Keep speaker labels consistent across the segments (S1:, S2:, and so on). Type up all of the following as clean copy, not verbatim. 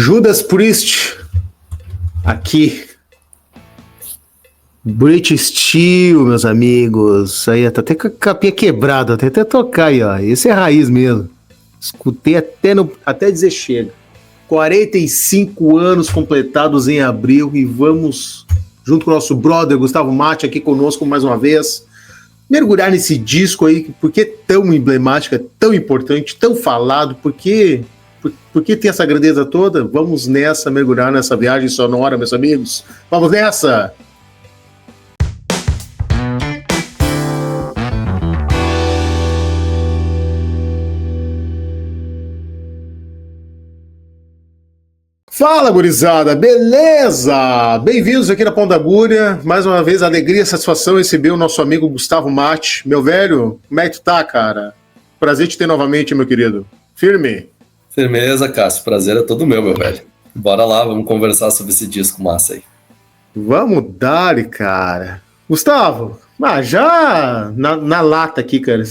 S1: Judas Priest, aqui. British Steel, meus amigos. Aí, tá até com a capinha quebrada, até tocar aí, ó. Esse é raiz mesmo. Escutei até dizer chega. 45 anos completados em abril e vamos, junto com o nosso brother Gustavo Matti, aqui conosco mais uma vez, mergulhar nesse disco aí, porque é tão emblemático, é tão importante, tão falado, porque tem essa grandeza toda. Vamos nessa, mergulhar nessa viagem sonora, meus amigos. Vamos nessa! Fala, gurizada, beleza? Bem-vindos aqui na Pão da Agulha. Mais uma vez, alegria e satisfação receber o nosso amigo Gustavo Matti. Meu velho, como é que tu tá, cara? Prazer te ter novamente, meu querido. Firme?
S2: Firmeza, Cássio. Prazer é todo meu velho. Bora lá, vamos conversar sobre esse disco massa aí.
S1: Vamos dar, cara. Gustavo, já na lata aqui, cara.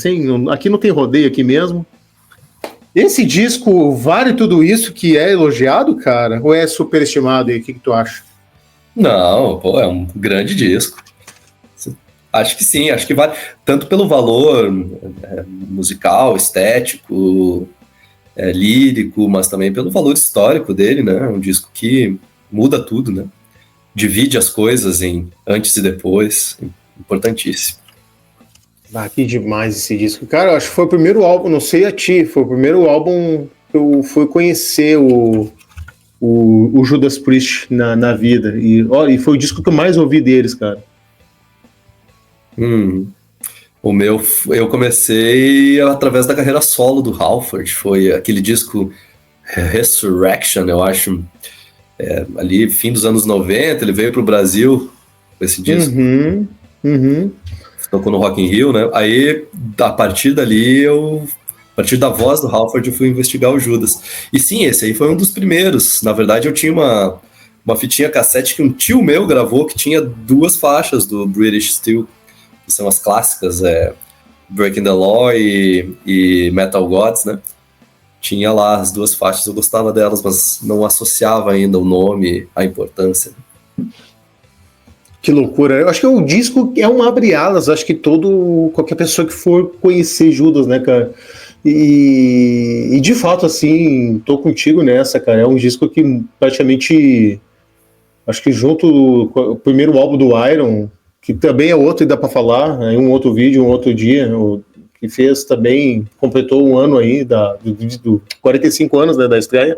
S1: Aqui não tem rodeio aqui mesmo. Esse disco vale tudo isso que é elogiado, cara? Ou é superestimado aí? O que tu acha?
S2: Não, pô, é um grande disco. Acho que sim, acho que vale. Tanto pelo valor musical, estético, lírico, mas também pelo valor histórico dele, né? Um disco que muda tudo, né? Divide as coisas em antes e depois. Importantíssimo.
S1: Que demais esse disco. Cara, eu acho que foi o primeiro álbum, não sei a ti, foi o primeiro álbum que eu fui conhecer o Judas Priest na vida. E foi o disco que eu mais ouvi deles, cara.
S2: O meu, eu comecei através da carreira solo do Halford. Foi aquele disco Resurrection, eu acho. Ali, fim dos anos 90, ele veio pro Brasil com esse disco. Tocou no Rock in Rio, né? Aí, a partir dali, a partir da voz do Halford, eu fui investigar o Judas. E sim, esse aí foi um dos primeiros. Na verdade, eu tinha uma fitinha cassete que um tio meu gravou, que tinha 2 faixas do British Steel, que são as clássicas, Breaking the Law e Metal Gods, né? Tinha lá as 2 faixas, eu gostava delas, mas não associava ainda o nome, a importância.
S1: Que loucura. Eu acho que o disco é um abre-alas. Acho que qualquer pessoa que for conhecer Judas, né, cara? E de fato, assim, tô contigo nessa, cara. É um disco que praticamente, acho que junto com o primeiro álbum do Iron, que também é outro e dá pra falar, em um outro vídeo, um outro dia, que fez também, completou um ano aí, do 45 anos, né, da estreia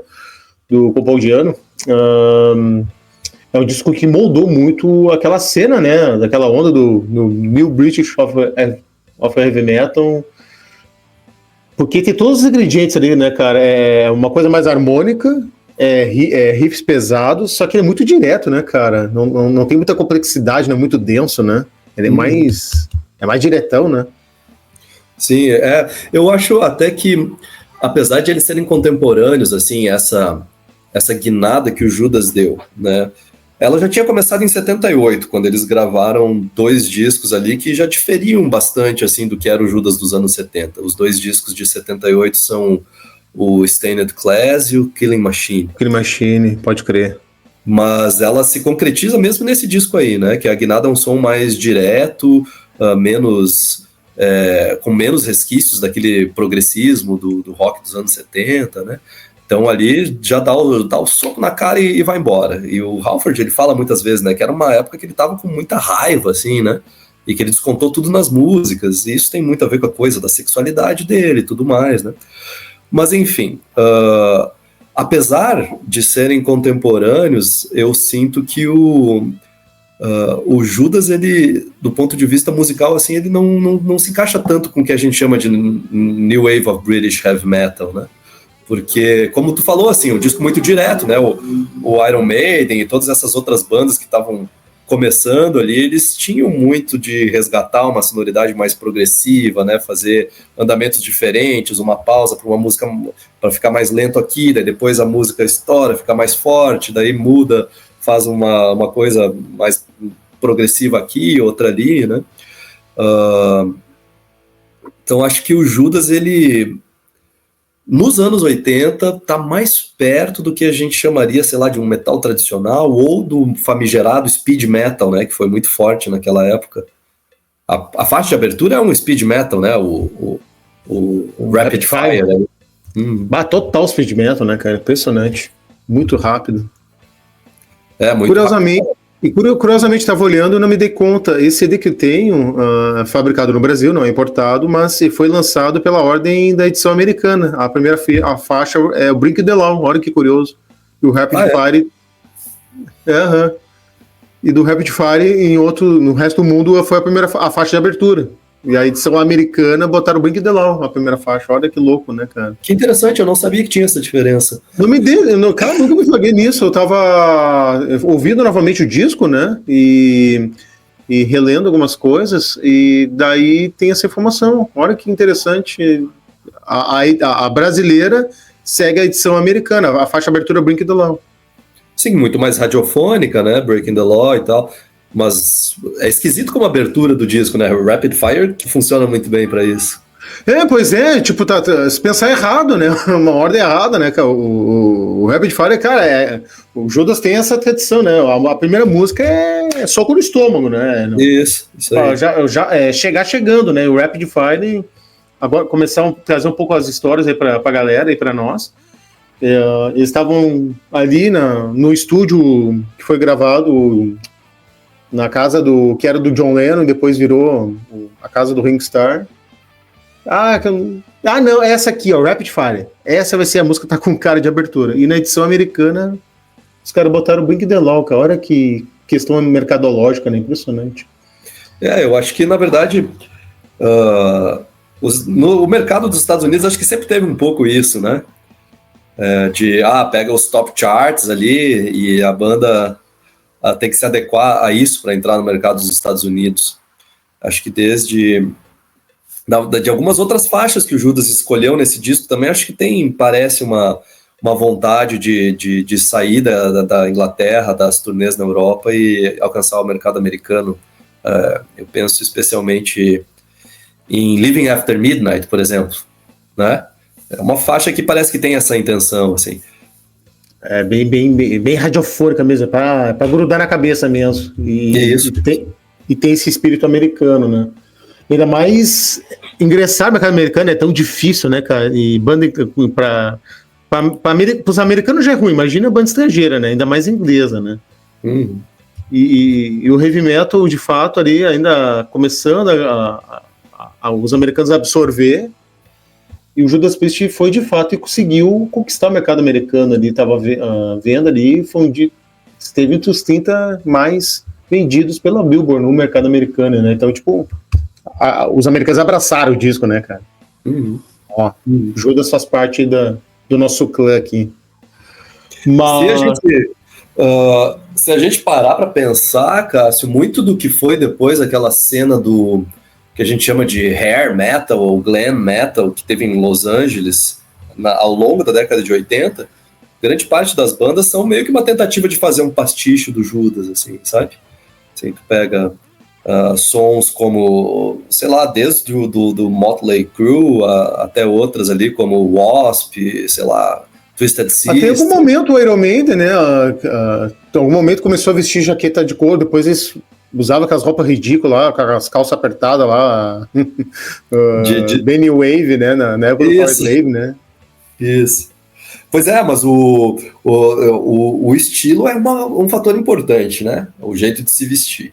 S1: do Capaldiano. É um disco que moldou muito aquela cena, né? Daquela onda do New British of Heavy Metal. Porque tem todos os ingredientes ali, né, cara? É uma coisa mais harmônica, riffs pesados, só que ele é muito direto, né, cara? Não tem muita complexidade, não é muito denso, né? Ele é mais diretão, né?
S2: Sim, eu acho até que, apesar de eles serem contemporâneos, assim, essa guinada que o Judas deu, né? Ela já tinha começado em 78, quando eles gravaram 2 discos ali que já diferiam bastante, assim, do que era o Judas dos anos 70. Os 2 discos de 78 são o Stained Class e o Killing Machine.
S1: Killing Machine, pode crer.
S2: Mas ela se concretiza mesmo nesse disco aí, né? Que a guinada é um som mais direto, com menos resquícios daquele progressismo do rock dos anos 70, né? Então ali já dá o soco na cara e vai embora. E o Halford, ele fala muitas vezes, né, que era uma época que ele tava com muita raiva, assim, né, e que ele descontou tudo nas músicas, e isso tem muito a ver com a coisa da sexualidade dele e tudo mais, né. Mas enfim, apesar de serem contemporâneos, eu sinto que o Judas, ele, do ponto de vista musical, assim, ele não se encaixa tanto com o que a gente chama de New Wave of British Heavy Metal, né. Porque, como tu falou, assim, um disco muito direto, né? O Iron Maiden e todas essas outras bandas que estavam começando ali, eles tinham muito de resgatar uma sonoridade mais progressiva, né? Fazer andamentos diferentes, uma pausa para uma música para ficar mais lento aqui, daí depois a música estoura, fica mais forte, daí muda, faz uma coisa mais progressiva aqui, outra ali, né? Então acho que o Judas, ele nos anos 80 tá mais perto do que a gente chamaria, sei lá, de um metal tradicional ou do famigerado speed metal, né, que foi muito forte naquela época. A faixa de abertura é um speed metal, né, o Rapid Fire. Né?
S1: Total speed metal, né, cara? Impressionante. Muito rápido.
S2: Muito
S1: curiosamente,
S2: rápido.
S1: E curiosamente, estava olhando e não me dei conta. Esse CD que eu tenho, fabricado no Brasil, não é importado, mas foi lançado pela ordem da edição americana. A faixa é o Brink the Law, olha que curioso. E o Rapid Fire. E do Rapid Fire, no resto do mundo, foi a faixa de abertura. E a edição americana botaram o Brink the Law, a primeira faixa. Olha que louco, né, cara?
S2: Que interessante, eu não sabia que tinha essa diferença.
S1: Cara, nunca me joguei nisso. Eu tava ouvindo novamente o disco, né? E relendo algumas coisas, e daí tem essa informação. Olha que interessante. A brasileira segue a edição americana, a faixa abertura Brink the Law.
S2: Sim, muito mais radiofônica, né? Breaking the Law e tal. Mas é esquisito como a abertura do disco, né? O Rapid Fire que funciona muito bem para isso.
S1: Pois é, tipo, se pensar errado, né? Uma ordem errada, né? O Rapid Fire, cara, o Judas tem essa tradição, né? A primeira música é soco no estômago, né?
S2: Isso aí.
S1: Chegar chegando, né? O Rapid Fire, agora começar a trazer um pouco as histórias aí pra galera e pra nós. Eles estavam ali no estúdio que foi gravado na casa que era do John Lennon, depois virou a casa do Ringo Starr. Não, essa aqui, ó, Rapid Fire. Essa vai ser a música que tá com cara de abertura. E na edição americana, os caras botaram o Brink the Law, cara. Olha que questão mercadológica, né? Impressionante.
S2: Eu acho que, na verdade, no mercado dos Estados Unidos, acho que sempre teve um pouco isso, né? Pega os top charts ali e a banda tem que se adequar a isso para entrar no mercado dos Estados Unidos. Acho que de algumas outras faixas que o Judas escolheu nesse disco também, acho que parece uma vontade de sair da Inglaterra, das turnês na Europa e alcançar o mercado americano. Eu penso especialmente em Living After Midnight, por exemplo, né? É uma faixa que parece que tem essa intenção, assim.
S1: É bem radiofônica mesmo, pra grudar na cabeça mesmo.
S2: Isso.
S1: E tem esse espírito americano, né? Ainda mais ingressar no mercado americano é tão difícil, né, cara? E banda para os americanos já é ruim, imagina a banda estrangeira, né? Ainda mais inglesa, né? E o heavy metal, de fato, ali ainda começando os americanos a absorver. E o Judas Priest foi de fato e conseguiu conquistar o mercado americano ali, estava vendo ali, esteve entre os 30 mais vendidos pela Billboard no mercado americano, né? Então, tipo, os americanos abraçaram o disco, né, cara? Judas faz parte do nosso clã aqui. Mas...
S2: Se a gente parar para pensar, Cássio, muito do que foi depois aquela cena do que a gente chama de hair metal ou glam metal que teve em Los Angeles ao longo da década de 80, grande parte das bandas são meio que uma tentativa de fazer um pastiche do Judas, assim, sabe? Assim, tu pega sons como, sei lá, desde do Motley Crue até outras ali, como Wasp, sei lá, Twisted Sister.
S1: Até algum momento o Iron Maiden, né? Em algum momento começou a vestir jaqueta de couro, depois eles usavam aquelas roupas ridículas lá, com as calças apertadas lá, bem New Wave, né? Na época do Power Slave, né?
S2: Isso. Pois é, mas o estilo é um fator importante, né? O jeito de se vestir.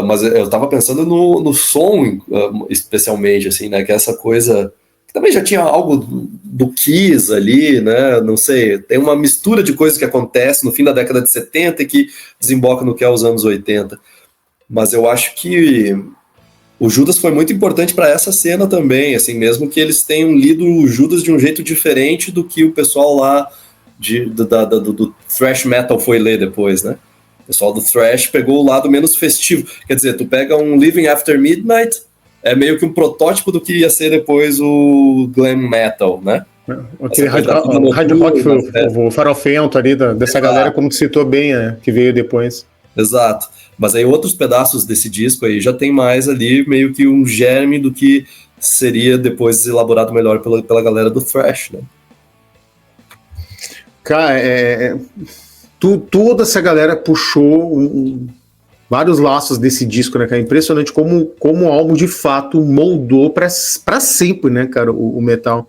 S2: Mas eu tava pensando no som, especialmente, assim, né? Que é essa coisa... Também já tinha algo do Kiss ali, né? Não sei, tem uma mistura de coisas que acontece no fim da década de 70 e que desemboca no que é os anos 80. Mas eu acho que o Judas foi muito importante para essa cena também, assim, mesmo que eles tenham lido o Judas de um jeito diferente do que o pessoal lá do thrash metal foi ler depois, né? O pessoal do thrash pegou o lado menos festivo. Quer dizer, tu pega um Living After Midnight, é meio que um protótipo do que ia ser depois o glam metal, né?
S1: Aquele hard rock o farofento ali dessa galera, como tu citou bem, que veio depois.
S2: Exato. Mas aí outros pedaços desse disco aí já tem mais ali meio que um germe do que seria depois elaborado melhor pela galera do thrash, né?
S1: Cara, toda essa galera puxou vários laços desse disco, né, cara? É impressionante como o álbum de fato moldou pra sempre, né, cara, o metal.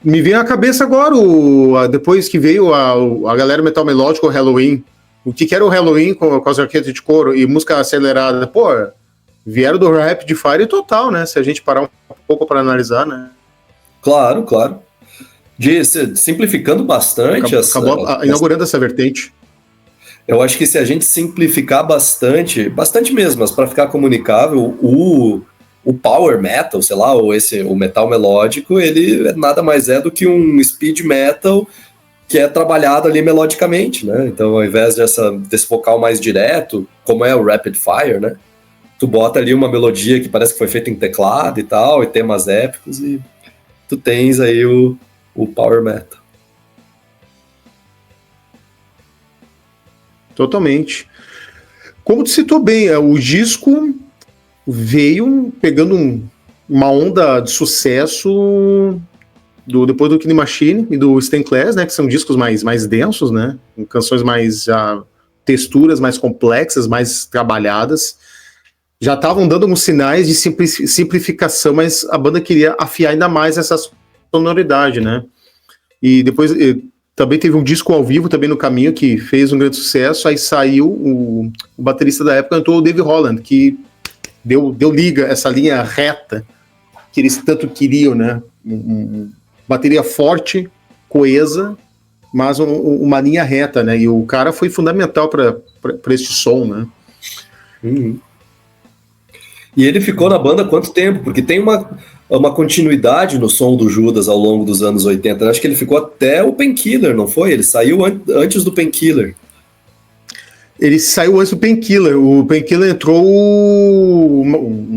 S1: Me veio na cabeça agora, depois que veio a galera metal melódico, o Halloween. O que era o Halloween com as jaquetas de couro e música acelerada? Pô, vieram do Rapid Fire total, né? Se a gente parar um pouco para analisar, né?
S2: Claro. Simplificando bastante.
S1: Acabou inaugurando essa vertente.
S2: Eu acho que se a gente simplificar bastante mesmo, mas para ficar comunicável, o power metal, sei lá, o metal melódico, ele nada mais é do que um speed metal que é trabalhado ali melodicamente, né? Então, ao invés desse vocal mais direto, como é o Rapid Fire, né? Tu bota ali uma melodia que parece que foi feita em teclado e tal, e temas épicos, e tu tens aí o power metal.
S1: Totalmente. Como tu citou bem, o disco veio pegando uma onda de sucesso depois do Killing Machine e do Stained Class, né, que são discos mais densos, né, com canções mais texturas mais complexas, mais trabalhadas. Já estavam dando uns sinais de simplificação, mas a banda queria afiar ainda mais essa sonoridade, né? E depois também teve um disco ao vivo também no caminho que fez um grande sucesso. Aí saiu o baterista da época, entrou o Dave Holland, que deu liga essa linha reta que eles tanto queriam, né? Bateria forte, coesa, mas uma linha reta, né? E o cara foi fundamental para esse som, né?
S2: Uhum. E ele ficou na banda há quanto tempo? Porque tem uma continuidade no som do Judas ao longo dos anos 80. Acho que ele ficou até o Painkiller, não foi? Ele saiu antes do Painkiller.
S1: Ele saiu antes do Painkiller. O Painkiller entrou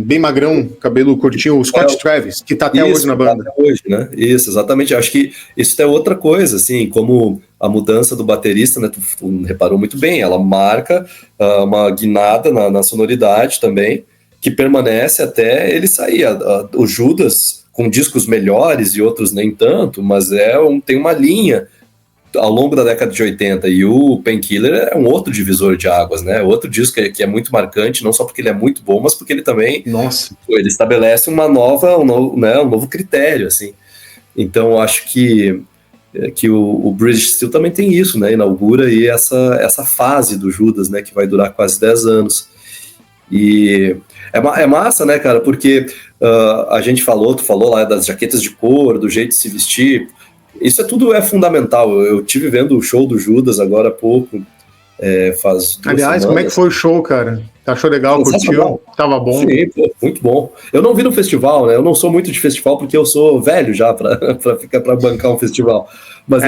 S1: bem magrão, cabelo curtinho, o Scott Travis, que tá até hoje na banda.
S2: Até hoje, né? Isso, exatamente. Acho que isso é outra coisa, assim, como a mudança do baterista, né? Tu reparou muito bem, ela marca uma guinada na sonoridade também, que permanece até ele sair. O Judas, com discos melhores e outros nem tanto, mas tem uma linha ao longo da década de 80, e o Painkiller é um outro divisor de águas, né? Outro disco que é muito marcante, não só porque ele é muito bom, mas porque ele também ele estabelece um novo critério, assim. Então, acho que o British Steel também tem isso, né? Inaugura aí essa fase do Judas, né? Que vai durar quase 10 anos. E é massa, né, cara? Porque tu falou lá das jaquetas de couro, do jeito de se vestir. Isso tudo é fundamental. Eu tive vendo o show do Judas agora há pouco, faz 2
S1: Aliás,
S2: semanas.
S1: como é que foi o show, cara? Achou legal, curtiu? Tava bom?
S2: Sim, pô, muito bom. Eu não vi no festival, né? Eu não sou muito de festival porque eu sou velho já pra bancar um festival. Mas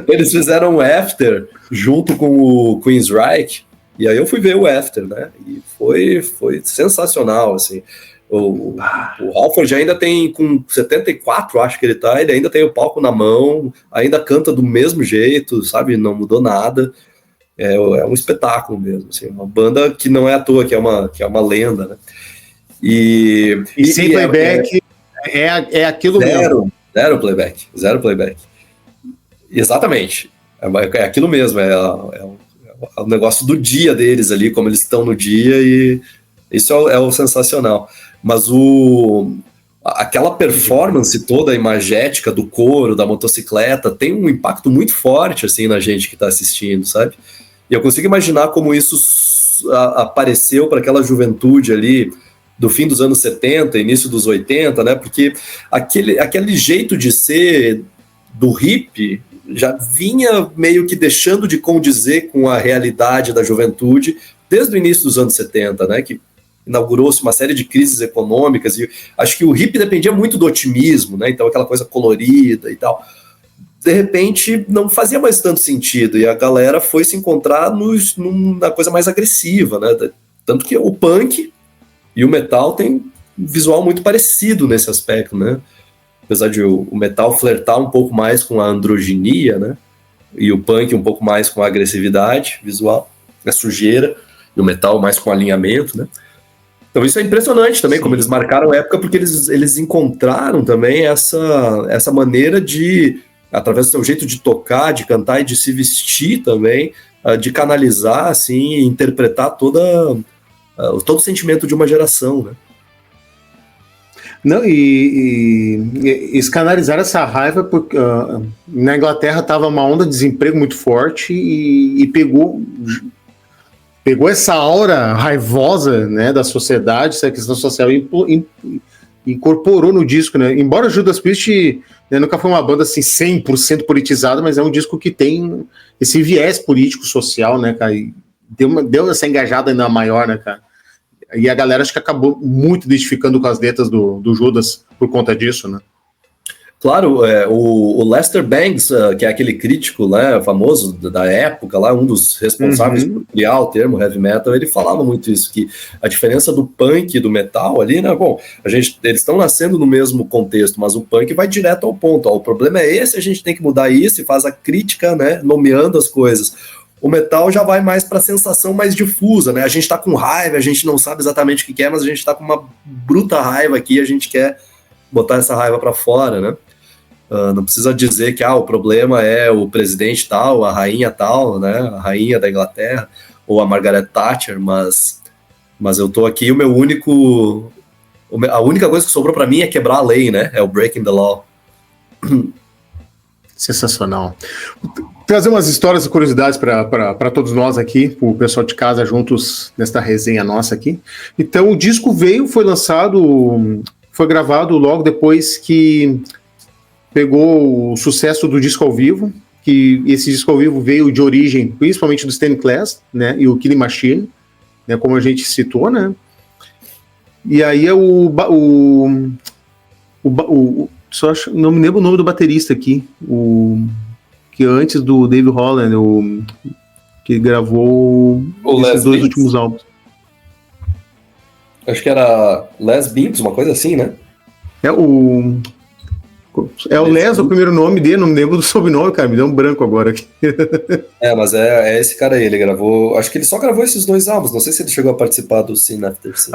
S2: eles fizeram um after junto com o Queensryche, e aí eu fui ver o after, né? E foi sensacional, assim. O Halford ainda tem, com 74, acho que ele ainda tem o palco na mão, ainda canta do mesmo jeito, sabe? Não mudou nada. É um espetáculo mesmo, assim, uma banda que não é à toa, que é uma lenda, né? E
S1: sem playback é aquilo mesmo.
S2: Zero playback. Exatamente. É aquilo mesmo, é o negócio do dia deles ali, como eles estão no dia, e isso é o sensacional. Mas aquela performance toda imagética do couro, da motocicleta, tem um impacto muito forte, assim, na gente que está assistindo, sabe? E eu consigo imaginar como isso apareceu para aquela juventude ali do fim dos anos 70, início dos 80, né? Porque aquele jeito de ser do hippie já vinha meio que deixando de condizer com a realidade da juventude desde o início dos anos 70, né? Que inaugurou-se uma série de crises econômicas, e acho que o hippie dependia muito do otimismo, né? Então aquela coisa colorida e tal, de repente não fazia mais tanto sentido, e a galera foi se encontrar na coisa mais agressiva, né? Tanto que o punk e o metal tem um visual muito parecido nesse aspecto, né? Apesar de o metal flertar um pouco mais com a androginia, né? E o punk um pouco mais com a agressividade visual, a sujeira, e o metal mais com alinhamento, né? Então isso é impressionante também, como eles marcaram a época, porque eles encontraram também essa maneira de, através do seu jeito de tocar, de cantar e de se vestir também, de canalizar, assim, e interpretar todo o sentimento de uma geração, né?
S1: Não, eles canalizaram essa raiva porque na Inglaterra estava uma onda de desemprego muito forte e pegou essa aura raivosa, né, da sociedade, essa questão social, e incorporou no disco, né? Embora Judas Priest, né, nunca foi uma banda assim 100% politizada, mas é um disco que tem esse viés político social, né, cara? E deu essa engajada ainda maior, né, cara? E a galera acho que acabou muito identificando com as letras do Judas por conta disso, né?
S2: Claro, o Lester Bangs, que é aquele crítico, né, famoso da época, lá, um dos responsáveis por criar o termo heavy metal, ele falava muito isso, que a diferença do punk e do metal ali, né, bom, eles estão nascendo no mesmo contexto, mas o punk vai direto ao ponto, ó, o problema é esse, a gente tem que mudar isso, e faz a crítica, né, nomeando as coisas. O metal já vai mais para a sensação mais difusa, né, a gente tá com raiva, a gente não sabe exatamente o que quer, mas a gente tá com uma bruta raiva aqui, a gente quer botar essa raiva para fora, né. Não precisa dizer que o problema é o presidente tal, a rainha tal, né, a rainha da Inglaterra, ou a Margaret Thatcher, mas eu tô aqui, a única coisa que sobrou para mim é quebrar a lei, né, é o breaking the law.
S1: Sensacional. Trazer umas histórias e curiosidades para todos nós aqui, o pessoal de casa juntos nesta resenha nossa aqui. Então o disco foi lançado, foi gravado logo depois que pegou o sucesso do disco ao vivo, que esse disco ao vivo veio de origem principalmente do Stained Glass, né, e o Killing Machine, né, como a gente citou, né, e aí não me lembro o nome do baterista aqui, que antes do Dave Holland, que gravou esses dois últimos álbuns.
S2: Acho que era Les Binks, uma coisa assim, né?
S1: É o Les, o primeiro nome dele, não me lembro do sobrenome, cara, me deu um branco agora aqui.
S2: Mas é esse cara aí, ele gravou, acho que ele só gravou esses dois álbuns, não sei se ele chegou a participar do Sin After Sin.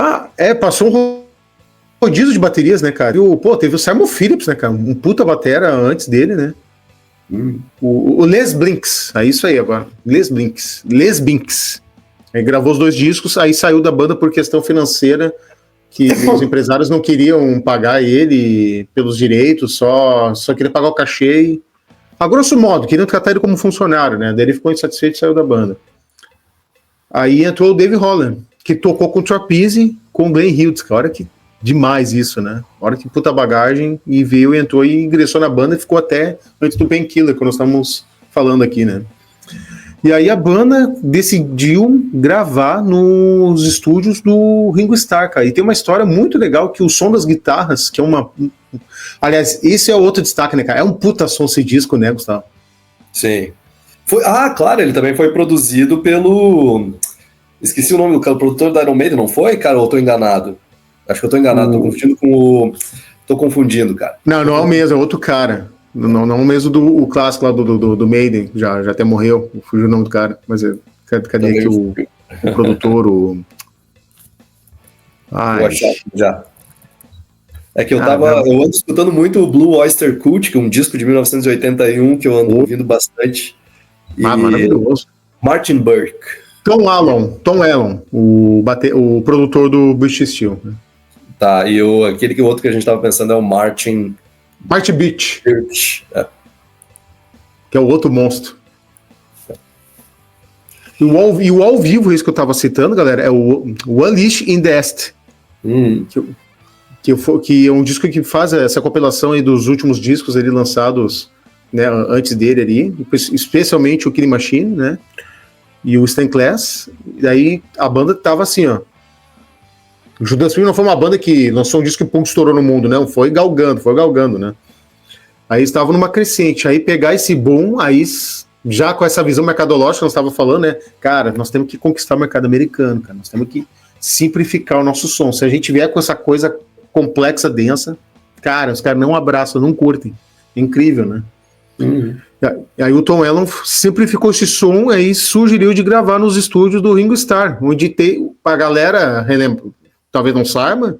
S1: Passou um rodízio de baterias, né, cara, teve o Simon Phillips, né, cara, um puta batera antes dele, né. O Les Binks, é isso aí agora, Les Binks, aí gravou os dois discos, aí saiu da banda por questão financeira, que os empresários não queriam pagar ele pelos direitos, só queria pagar o cachê e, a grosso modo, queriam tratar ele como funcionário, né? Daí ele ficou insatisfeito e saiu da banda. Aí entrou o Dave Holland, que tocou com o Trapeze, com o Glenn Hughes, cara, olha que demais isso, né? Olha que puta bagagem, e veio, entrou e ingressou na banda e ficou até antes do Painkiller, quando nós estamos falando aqui, né? E aí a banda decidiu gravar nos estúdios do Ringo Starr, cara. E tem uma história muito legal que o som das guitarras, que é uma... Aliás, esse é outro destaque, né, cara? É um puta som esse disco, né, Gustavo?
S2: Sim. Claro, ele também foi produzido pelo... Esqueci o nome do cara, o produtor da Iron Maiden, não foi, cara? Ou eu tô enganado? Acho que eu tô enganado, tô confundindo com o... Tô confundindo, cara.
S1: Não é o mesmo, é outro cara. Não mesmo o clássico lá do Maiden, já até morreu, fugiu o nome do cara, mas cadê aqui o produtor,
S2: Vou achar já. É que eu ando escutando muito o Blue Oyster Cult, que é um disco de 1981 que eu ando ouvindo bastante.
S1: Maravilhoso.
S2: Martin Burke.
S1: Tom Allen, o produtor do British Steel.
S2: Tá, e aquele outro que a gente tava pensando é o Martin
S1: Beach. Que é o outro monstro. E o ao vivo, isso que eu tava citando, galera, é o Unleash in the East. Que é um disco que faz essa compilação aí dos últimos discos ali lançados, né, antes dele ali, especialmente o Killing Machine, né, e o Stained Glass. E daí a banda tava assim, ó. O Judas Priest não foi uma banda que lançou um disco que estourou no mundo, né? Foi galgando, né? Aí estava numa crescente, aí pegar esse boom, aí já com essa visão mercadológica que nós estávamos falando, né? Cara, nós temos que conquistar o mercado americano, cara. Nós temos que simplificar o nosso som. Se a gente vier com essa coisa complexa, densa, cara, os caras não abraçam, não curtem. É incrível, né? E aí o Tom Allen simplificou esse som, aí sugeriu de gravar nos estúdios do Ringo Starr, onde tem a galera, talvez não saiba,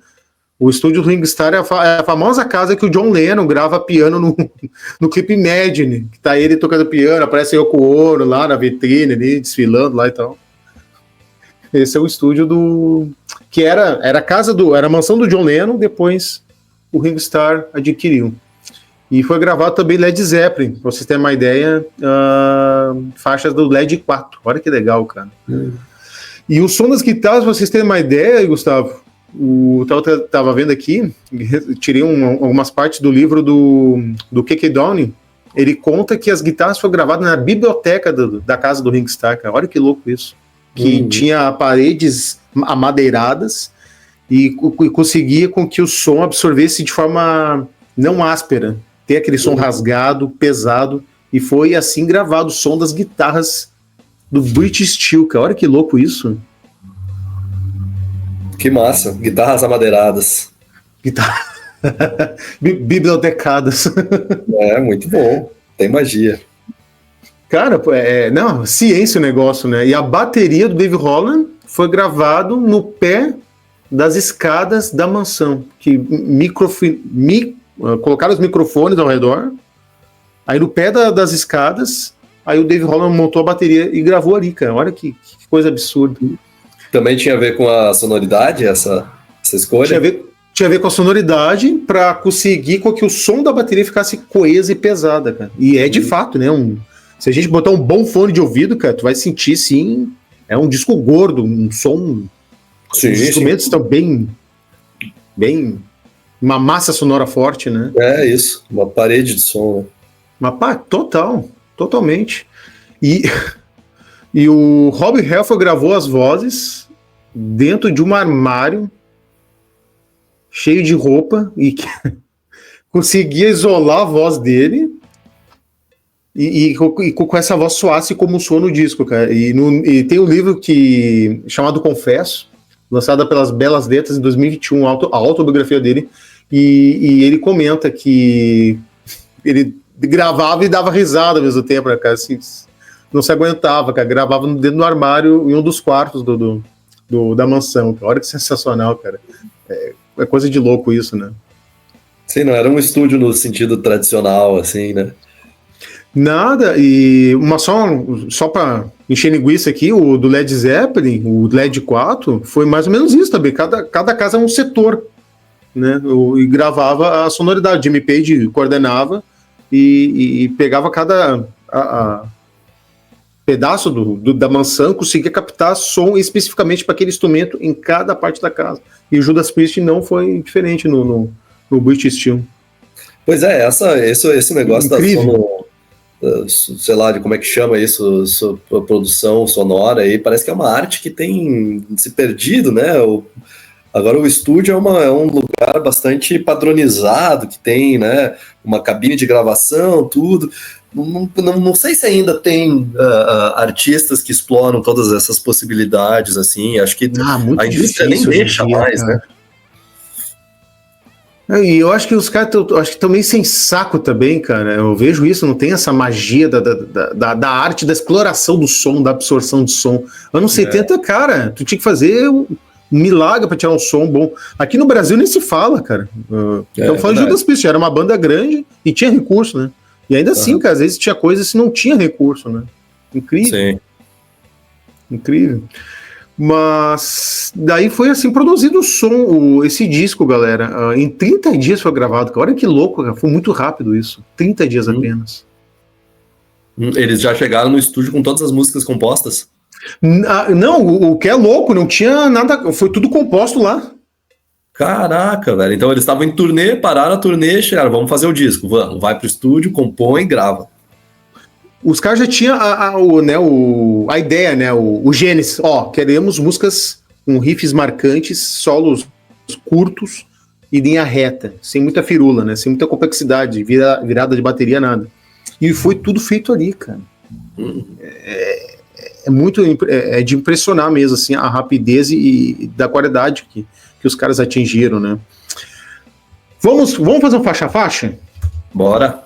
S1: o estúdio do Ringo Starr é a famosa casa que o John Lennon grava piano no clipe Imagine, que tá ele tocando piano, aparece Yoko Ono lá na vitrine, ali, desfilando lá e tal. Esse é o estúdio que era a casa era a mansão do John Lennon, depois o Ringo Starr adquiriu. E foi gravado também Led Zeppelin, pra vocês terem uma ideia, faixas do Led 4. Olha que legal, cara. E o som das guitarras, pra vocês terem uma ideia, Gustavo, eu tava vendo aqui, tirei algumas partes do livro do K.K. Downing. Ele conta que as guitarras foram gravadas na biblioteca da casa do Ringo Starr, cara. Olha que louco isso. Que tinha paredes amadeiradas e conseguia com que o som absorvesse de forma não áspera, ter aquele som rasgado, pesado, e foi assim gravado o som das guitarras do British Steel, cara. Olha que louco isso.
S2: Que massa, guitarras amadeiradas.
S1: Bibliotecadas.
S2: Muito bom, tem magia.
S1: Cara, não, ciência o negócio, né? E a bateria do Dave Holland foi gravado no pé das escadas da mansão, que colocaram os microfones ao redor, aí no pé das escadas, aí o Dave Holland montou a bateria e gravou ali, cara. Olha que coisa absurda.
S2: Também tinha a ver com a sonoridade, essa escolha?
S1: Tinha a ver com a sonoridade para conseguir com que o som da bateria ficasse coesa e pesada, cara. E de fato, né? Se a gente botar um bom fone de ouvido, cara, tu vai sentir, sim, é um disco gordo, um som...
S2: Sim,
S1: os instrumentos estão bem... Uma massa sonora forte, né?
S2: Isso, uma parede de som, né?
S1: Totalmente. E o Rob Halford gravou as vozes dentro de um armário cheio de roupa e conseguia isolar a voz dele e com essa voz soasse como soa no disco, cara. E tem um livro chamado Confesso, lançada pelas Belas Letras em 2021, a autobiografia dele, e ele comenta que ele gravava e dava risada ao mesmo tempo, né, cara, assim, não se aguentava, cara, gravava dentro do armário em um dos quartos da mansão. Olha que sensacional, cara. É coisa de louco isso, né?
S2: Sim, não era um estúdio no sentido tradicional, assim, né?
S1: Nada, e só para encher linguiça aqui, o do Led Zeppelin, o Led 4, foi mais ou menos isso também. Cada casa é um setor, né? E gravava a sonoridade. Jimmy Page coordenava e pegava cada pedaço da mansão, conseguia captar som especificamente para aquele instrumento em cada parte da casa. E o Judas Priest não foi diferente no British Steel. Pois é,
S2: esse negócio incrível. Sei lá, de como é que chama isso, produção sonora aí, parece que é uma arte que tem se perdido, né? Agora o estúdio é um lugar bastante padronizado, que tem, né, uma cabine de gravação, tudo. Não sei se ainda tem artistas que exploram todas essas possibilidades, assim, acho que a indústria nem deixa mais, cara, né?
S1: E eu acho que os caras estão meio sem saco também, cara. Eu vejo isso, não tem essa magia da arte, da exploração do som, da absorção de som. Anos 70, cara, tu tinha que fazer um milagre para tirar um som bom. Aqui no Brasil nem se fala, cara. Então falando de Judas Priest, era uma banda grande e tinha recurso, né? E ainda assim, cara, às vezes tinha coisas que não tinha recurso, né? Incrível.
S2: Sim.
S1: Incrível. Mas daí foi assim produzido o som, esse disco, galera. Em 30 dias foi gravado. Olha que louco, cara. Foi muito rápido isso. 30 dias apenas.
S2: Eles já chegaram no estúdio com todas as músicas compostas?
S1: Não, o que é louco, não tinha nada. Foi tudo composto lá.
S2: Caraca, velho. Então eles estavam em turnê, pararam a turnê, chegaram, vamos fazer o disco. Vamos, vai pro estúdio, compõe e grava.
S1: Os caras já tinham a ideia, né? O Gênesis. Queremos músicas com riffs marcantes, solos curtos e linha reta, sem muita firula, né? Sem muita complexidade, virada de bateria, nada. E foi tudo feito ali, cara. É muito de impressionar mesmo, assim, a rapidez e da qualidade que os caras atingiram, né? Vamos fazer um faixa-faixa?
S2: Bora.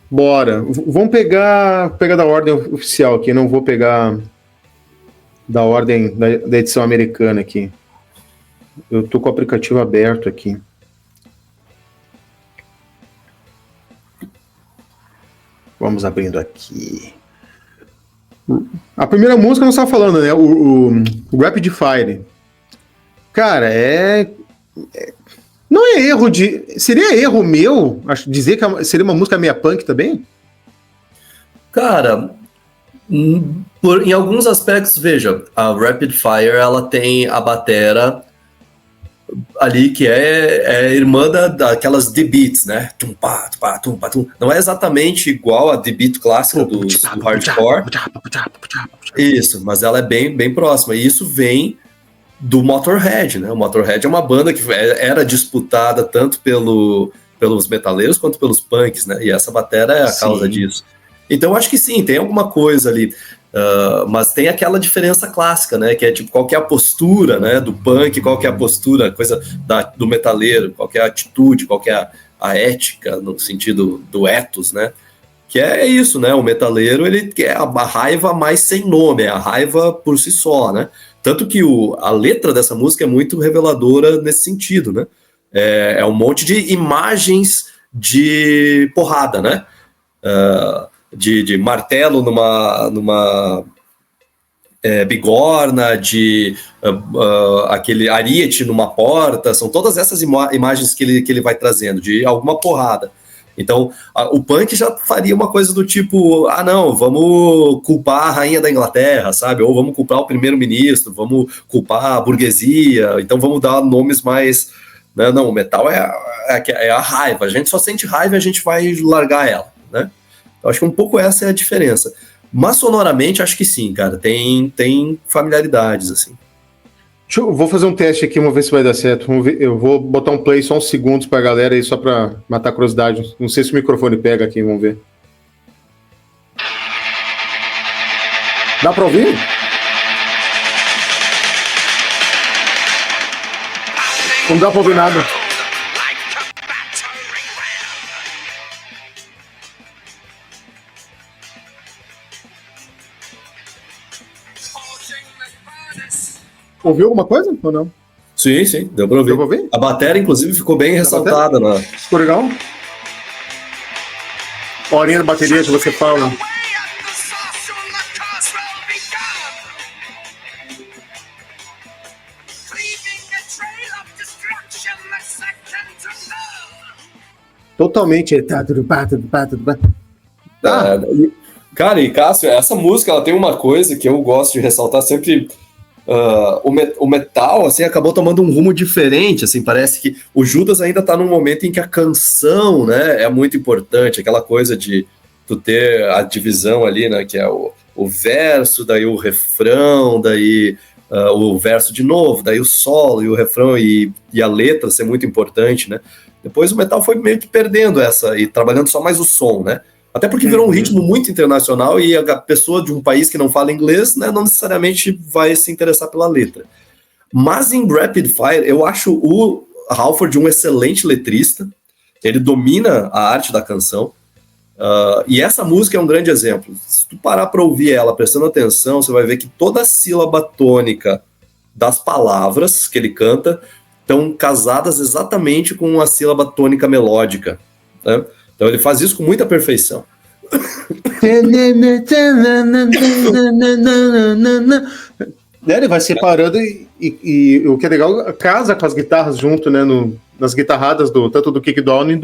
S1: Vamos pegar da ordem oficial aqui, não vou pegar da ordem da edição americana aqui. Eu tô com o aplicativo aberto aqui. Vamos abrindo aqui. A primeira música nós estávamos falando, né? O Rapid Fire. Cara, não é erro de. Seria erro meu dizer que seria uma música meia punk também?
S2: Cara, em alguns aspectos, veja, a Rapid Fire, ela tem a batera ali que é irmã daquelas D-beats, né? Tum, pá, tum, pá, tum. Não é exatamente igual a D-beat clássica do hardcore. Isso, mas ela é bem próxima. E isso vem do Motorhead, né? O Motorhead é uma banda que era disputada tanto pelos metaleiros quanto pelos punks, né? E essa batera é a causa disso. Então eu acho que sim, tem alguma coisa ali. Mas tem aquela diferença clássica, né? Que é tipo, qual que é a postura, né? Do punk, qual que é a postura, coisa do metaleiro, qual que é a atitude, qual que é a ética, no sentido do ethos, né? Que é isso, né? O metaleiro, ele quer a raiva mais sem nome, é a raiva por si só, né? Tanto que a letra dessa música é muito reveladora nesse sentido, né? É um monte de imagens de porrada, né? De martelo numa bigorna, de aquele ariete numa porta, são todas essas imagens que ele vai trazendo, de alguma porrada. Então, o punk já faria uma coisa do tipo, não, vamos culpar a rainha da Inglaterra, sabe? Ou vamos culpar o primeiro-ministro, vamos culpar a burguesia, então vamos dar nomes mais... Né? Não, o metal é a raiva, a gente só sente raiva e a gente vai largar ela, né? Eu acho que um pouco essa é a diferença. Mas sonoramente, acho que sim, cara, tem familiaridades, assim.
S1: Vou fazer um teste aqui, vamos ver se vai dar certo. Eu vou botar um play só uns segundos pra galera aí, só pra matar a curiosidade. Não sei se o microfone pega aqui, vamos ver. Dá pra ouvir? Não dá pra ouvir nada. Ouviu alguma coisa ou não?
S2: Sim, deu pra ouvir.
S1: Deu pra ouvir?
S2: A bateria, inclusive, ficou bem ressaltada. Né?
S1: Ficou legal? Horinha da bateria que você fala. Totalmente.
S2: Cara, e Cássio, essa música ela tem uma coisa que eu gosto de ressaltar sempre. O metal assim acabou tomando um rumo diferente, assim, parece que o Judas ainda tá num momento em que a canção, né, é muito importante, aquela coisa de tu ter a divisão ali, né, que é o verso, daí o refrão, daí o verso de novo, daí o solo e o refrão e a letra ser muito importante, né. Depois o metal foi meio que perdendo essa e trabalhando só mais o som, né. Até porque virou um ritmo muito internacional e a pessoa de um país que não fala inglês, né, não necessariamente vai se interessar pela letra. Mas em Rapid Fire, eu acho o Halford um excelente letrista, ele domina a arte da canção, e essa música é um grande exemplo. Se tu parar para ouvir ela prestando atenção, você vai ver que toda a sílaba tônica das palavras que ele canta estão casadas exatamente com a sílaba tônica melódica, né? Então ele faz isso com muita perfeição.
S1: Ele vai separando e o que é legal, casa com as guitarras junto, né? Nas guitarradas tanto do Kick Down e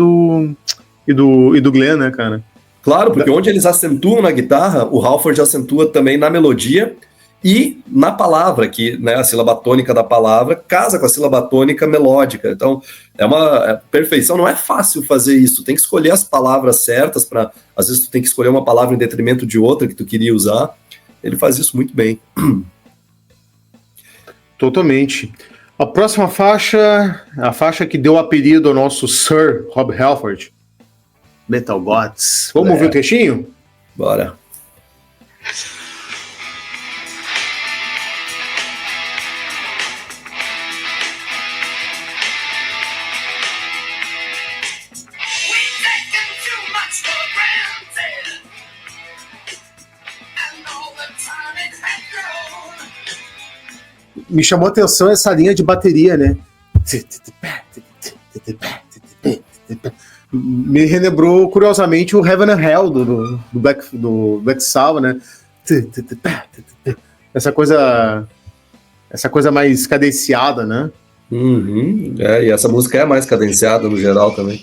S1: do Glenn, né, cara?
S2: Claro, porque onde eles acentuam na guitarra, o Halford acentua também na melodia e na palavra, que, né, a sílaba tônica da palavra casa com a sílaba tônica melódica. Então, é uma perfeição. Não é fácil fazer isso. Tem que escolher as palavras certas para, às vezes, tu tem que escolher uma palavra em detrimento de outra que tu queria usar. Ele faz isso muito bem.
S1: Totalmente. A próxima faixa, a faixa que deu apelido ao nosso Sir Rob Halford, Metal Gods. Vamos ouvir o trechinho?
S2: Bora.
S1: me chamou a atenção essa linha de bateria, né? Me relembrou, curiosamente, o Heaven and Hell do Black Sabbath, né? Essa coisa mais cadenciada, né?
S2: Uhum. E essa música é mais cadenciada no geral também.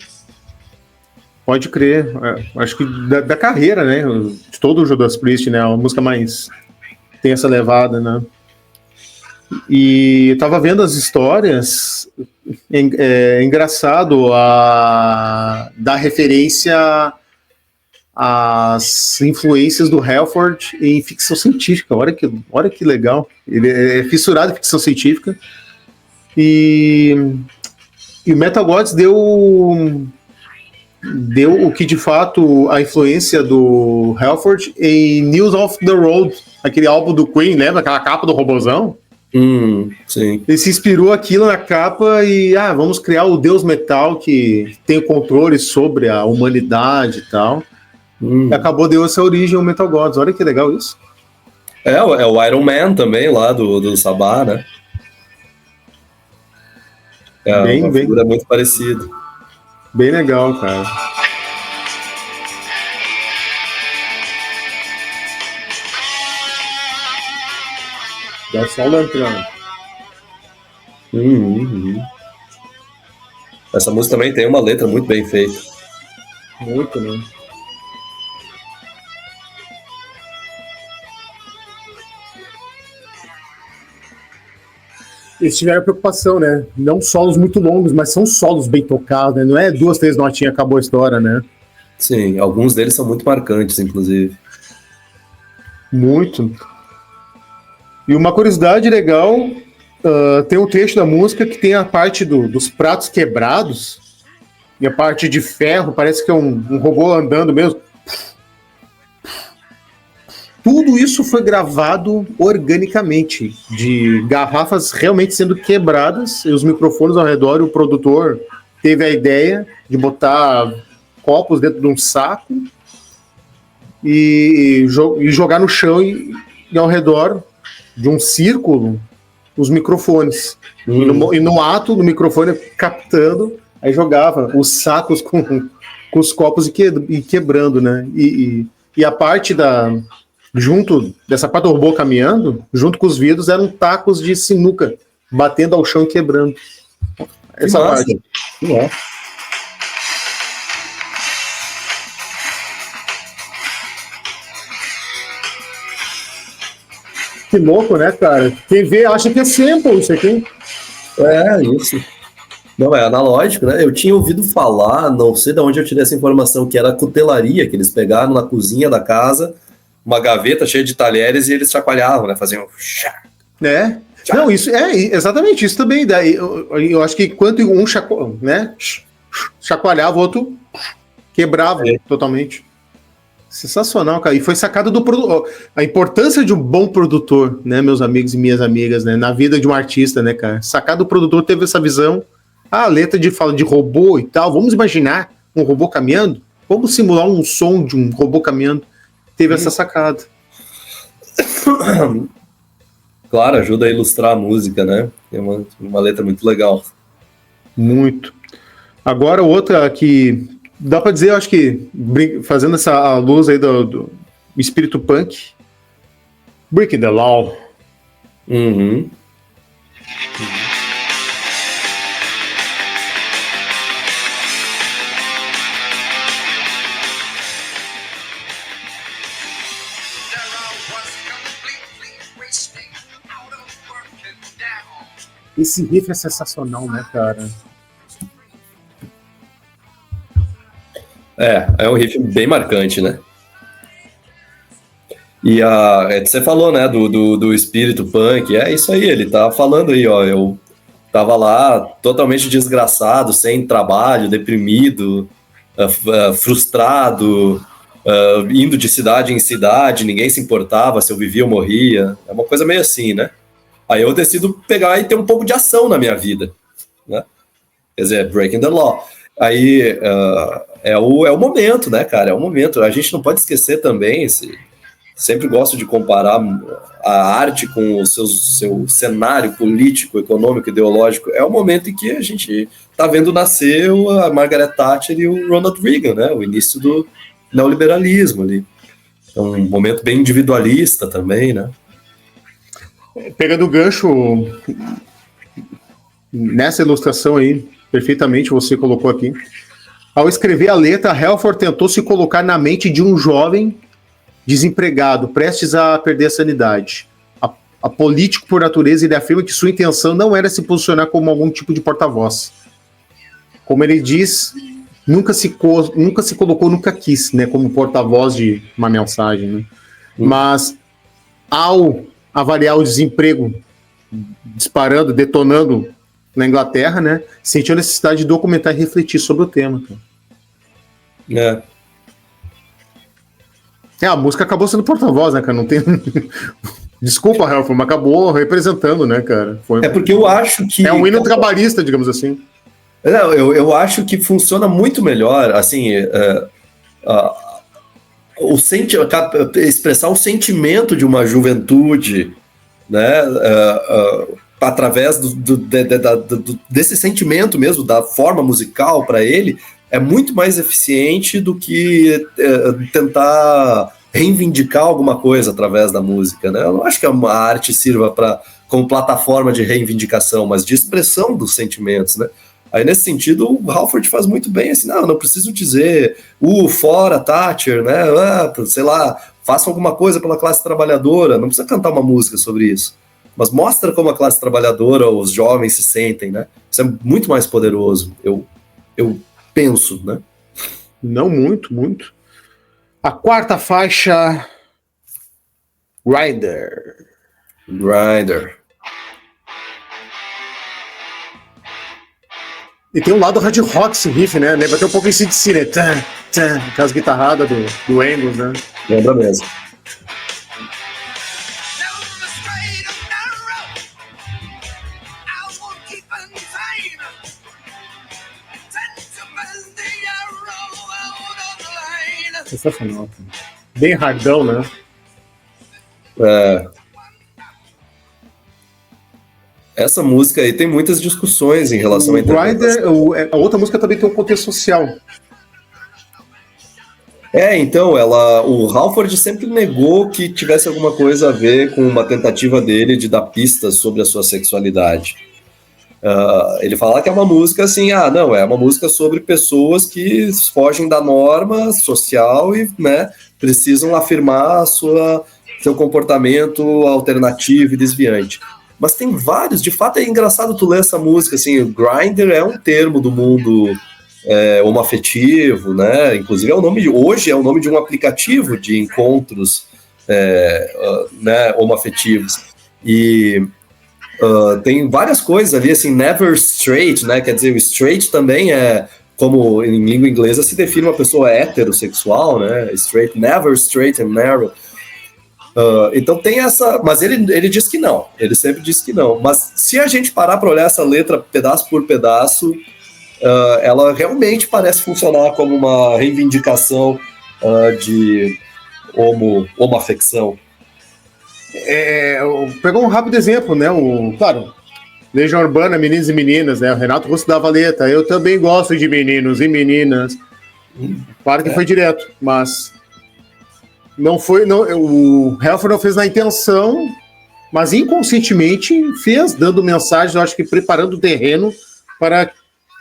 S1: Pode crer. Acho que da carreira, né? De todo o Judas Priest, né? A música mais tem essa levada, né? E eu tava vendo as histórias, é engraçado dar referência às influências do Halford em ficção científica. Olha que legal. Ele é fissurado em ficção científica. E o Metal Gods deu o que de fato a influência do Halford em News of the Road, aquele álbum do Queen, lembra aquela capa do robozão?
S2: Sim.
S1: Ele se inspirou aquilo na capa e vamos criar o Deus Metal que tem o controle sobre a humanidade e tal. E acabou, deu essa origem ao Metal Gods. Olha que legal isso.
S2: É o Iron Man também lá do Sabá, né? Uma figura muito parecida.
S1: Bem legal, cara. Dá só o entrando.
S2: Essa música também tem uma letra muito bem feita.
S1: Muito, né? Eles tiveram preocupação, né? Não solos muito longos, mas são solos bem tocados, né? Não é 2, 3 notinhas, acabou a história, né?
S2: Sim, alguns deles são muito marcantes, inclusive.
S1: Muito. E uma curiosidade legal, tem um trecho da música que tem a parte dos pratos quebrados e a parte de ferro, parece que é um robô andando mesmo. Tudo isso foi gravado organicamente, de garrafas realmente sendo quebradas, e os microfones ao redor, e o produtor teve a ideia de botar copos dentro de um saco e jogar no chão e ao redor de um círculo os microfones. E no ato do microfone captando, aí jogava os sacos com os copos e quebrando, né? E a parte junto dessa parte do robô caminhando, junto com os vidros, eram tacos de sinuca batendo ao chão e quebrando. Essa parte. Que louco, né, cara? Quem vê acha que é sample isso aqui.
S2: Isso. Não, é analógico, né? Eu tinha ouvido falar, não sei de onde eu tirei essa informação, que era a cutelaria, que eles pegaram na cozinha da casa, uma gaveta cheia de talheres e eles chacoalhavam, né? Faziam...
S1: Não, isso é exatamente isso também. Daí, eu acho que enquanto um chacoalhava, o outro quebrava totalmente. Sensacional, cara. E foi sacado do produtor. A importância de um bom produtor, né, meus amigos e minhas amigas, né, na vida de um artista, né, cara. Sacado do produtor teve essa visão. A letra fala de robô e tal. Vamos imaginar um robô caminhando? Vamos simular um som de um robô caminhando? Teve essa sacada.
S2: Claro, ajuda a ilustrar a música, né? É uma letra muito legal.
S1: Muito. Agora, outra que dá pra dizer, eu acho que fazendo essa luz aí do espírito punk, Breaking the Law. Esse riff é sensacional, né, cara?
S2: É um riff bem marcante, né? E você falou, né, do espírito punk, é isso aí, ele tá falando aí, ó, eu tava lá totalmente desgraçado, sem trabalho, deprimido, frustrado, indo de cidade em cidade, ninguém se importava se eu vivia ou morria, é uma coisa meio assim, né? Aí eu decido pegar e ter um pouco de ação na minha vida, né? Quer dizer, Breaking the Law. Aí é o momento, né, cara? É o momento. A gente não pode esquecer também, sempre gosto de comparar a arte com o seu cenário político, econômico, ideológico. É o momento em que a gente está vendo nascer a Margaret Thatcher e o Ronald Reagan, né? O início do neoliberalismo ali. É um momento bem individualista também, né?
S1: Pegando o gancho nessa ilustração aí, perfeitamente você colocou aqui. Ao escrever a letra, Halford tentou se colocar na mente de um jovem desempregado, prestes a perder a sanidade. A político por natureza, ele afirma que sua intenção não era se posicionar como algum tipo de porta-voz. Como ele diz, nunca se colocou, nunca quis, né, como porta-voz de uma mensagem. Né? Mas, ao avaliar o desemprego disparando, detonando na Inglaterra, né, sentiu a necessidade de documentar e refletir sobre o tema. Cara. A música acabou sendo porta-voz, né, cara? Não tem. Desculpa, Ralph, mas acabou representando, né, cara?
S2: É porque eu acho que.
S1: É um hino trabalhista, digamos assim.
S2: Não, eu acho que funciona muito melhor, assim, expressar o sentimento de uma juventude, né, através desse sentimento mesmo, da forma musical para ele, é muito mais eficiente do que tentar reivindicar alguma coisa através da música, né? Eu não acho que a arte sirva como plataforma de reivindicação, mas de expressão dos sentimentos, né? Aí, nesse sentido, o Halford faz muito bem, assim, não preciso dizer, fora Thatcher, né, sei lá, faça alguma coisa pela classe trabalhadora, não precisa cantar uma música sobre isso, mas mostra como a classe trabalhadora, os jovens se sentem, né, isso é muito mais poderoso, eu penso, né.
S1: Não, muito. A quarta faixa, Grinder. E tem um lado hard rock esse riff, né? Lembra até um pouco esse de cine, aquelas guitarradas do Angus, né?
S2: Lembra mesmo.
S1: Sensacional. Bem hardão, né?
S2: Essa música aí tem muitas discussões em relação à
S1: interpretação. A outra música também tem um contexto social.
S2: Então, o Halford sempre negou que tivesse alguma coisa a ver com uma tentativa dele de dar pistas sobre a sua sexualidade. Ele fala que é uma música assim, é uma música sobre pessoas que fogem da norma social e, né, precisam afirmar seu comportamento alternativo e desviante. Mas tem vários, de fato é engraçado tu ler essa música, assim, o Grindr é um termo do mundo homoafetivo, né, inclusive hoje é o nome de um aplicativo de encontros né, homoafetivos, e tem várias coisas ali, assim, never straight, né, quer dizer, o straight também é, como em língua inglesa se define uma pessoa heterossexual, né, straight, never straight and narrow. Então tem essa, mas ele diz que não, ele sempre diz que não, mas se a gente parar para olhar essa letra pedaço por pedaço, ela realmente parece funcionar como uma reivindicação de homoafecção.
S1: Pegou um rápido exemplo, né? Claro, Legião Urbana, meninos e meninas, né? O Renato Russo dava letra, eu também gosto de meninos e meninas. Claro que foi direto, mas não foi. O Halford não fez na intenção, mas inconscientemente fez, dando mensagem, eu acho que preparando o terreno para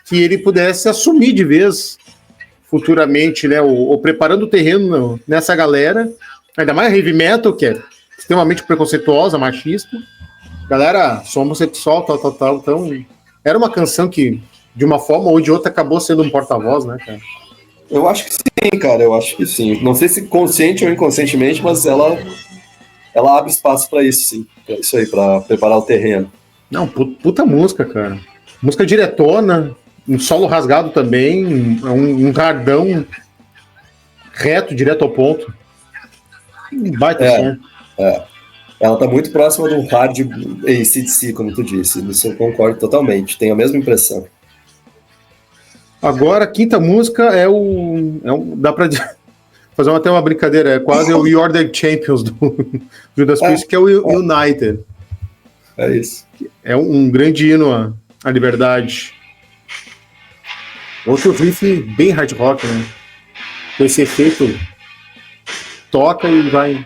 S1: que ele pudesse assumir de vez futuramente, né? Ou preparando o terreno nessa galera, ainda mais heavy metal, que é extremamente preconceituosa, machista. Galera, sou homossexual, tal. Então, era uma canção que, de uma forma ou de outra, acabou sendo um porta-voz, né, cara?
S2: Eu acho que sim, cara, eu acho que sim. Não sei se consciente ou inconscientemente, mas ela abre espaço pra isso, sim. Pra isso aí, pra preparar o terreno.
S1: Não, puta música, cara. Música diretona, um solo rasgado também, um hardão reto, direto ao ponto. Baita som.
S2: Ela tá muito próxima do hard AC/DC, como tu disse. Isso eu concordo totalmente. Tenho a mesma impressão.
S1: Agora, a quinta música dá pra fazer até uma brincadeira, é quase o You Are The Champions do Judas Priest, que é o United.
S2: É isso.
S1: É um grande hino à liberdade. Outro riff bem hard rock, né? Com esse efeito, toca e vai...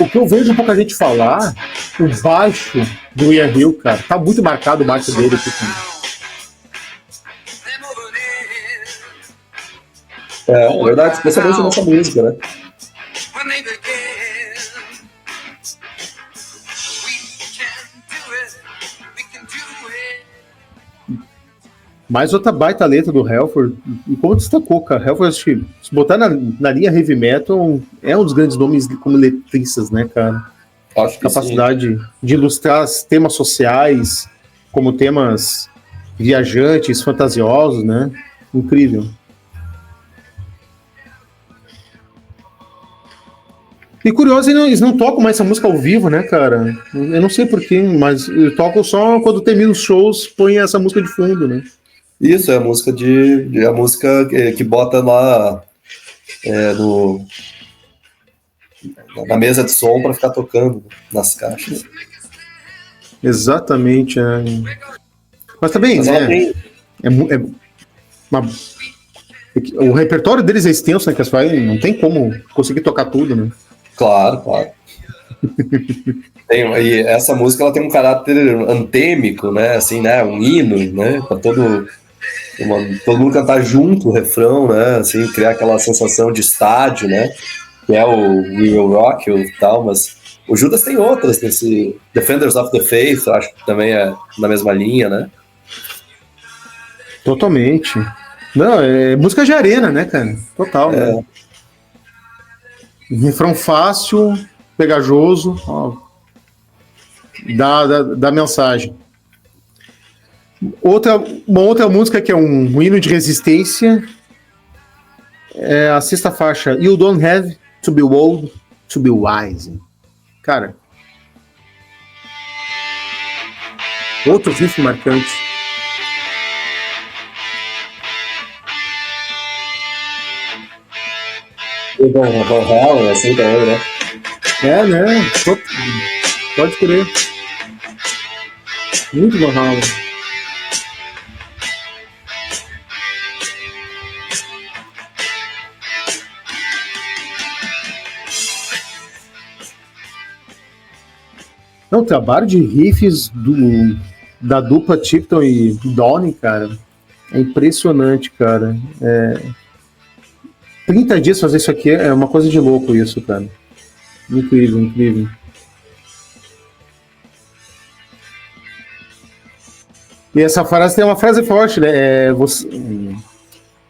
S1: O que eu vejo pouca gente falar, o baixo do Ian Hill, cara, tá muito marcado o baixo dele aqui.
S2: É verdade, especialmente nessa música, né?
S1: Mais outra baita letra do Halford, e como destacou, cara, Halford, acho que se botar na linha heavy metal, é um dos grandes nomes como letristas, né, cara?
S2: Acho que
S1: capacidade de ilustrar temas sociais, como temas viajantes, fantasiosos, né? Incrível. E curioso, eles não tocam mais essa música ao vivo, né, cara? Eu não sei porquê, mas eles tocam só quando termina os shows, põe essa música de fundo, né?
S2: Isso, é a música a música que bota lá na mesa de som para ficar tocando nas caixas.
S1: Exatamente. Mas também, né? O repertório deles é extenso, né? Que não tem como conseguir tocar tudo, né?
S2: Claro. E essa música ela tem um caráter antêmico, né? Assim, né? Um hino, né? Para todo mundo cantar junto o refrão, né? Assim, criar aquela sensação de estádio, né? Que é o We Will Rock e tal, mas o Judas tem outras nesse Defenders of the Faith, eu acho que também é na mesma linha, né?
S1: Totalmente. Não, é música de arena, né, cara? Total, né? Refrão fácil, pegajoso, ó, dá mensagem. Uma outra música que é um hino de resistência é a sexta faixa, You Don't Have to Be Old to Be Wise. Cara, outro riff marcante.
S2: O Van Halen, assim também, né?
S1: Né? Pode crer. Muito Van Halen. Não, o trabalho de riffs da dupla Tipton e Donnie, cara, é impressionante, cara. 30 dias fazer isso aqui é uma coisa de louco isso, cara. Incrível. E essa frase tem uma frase forte, né?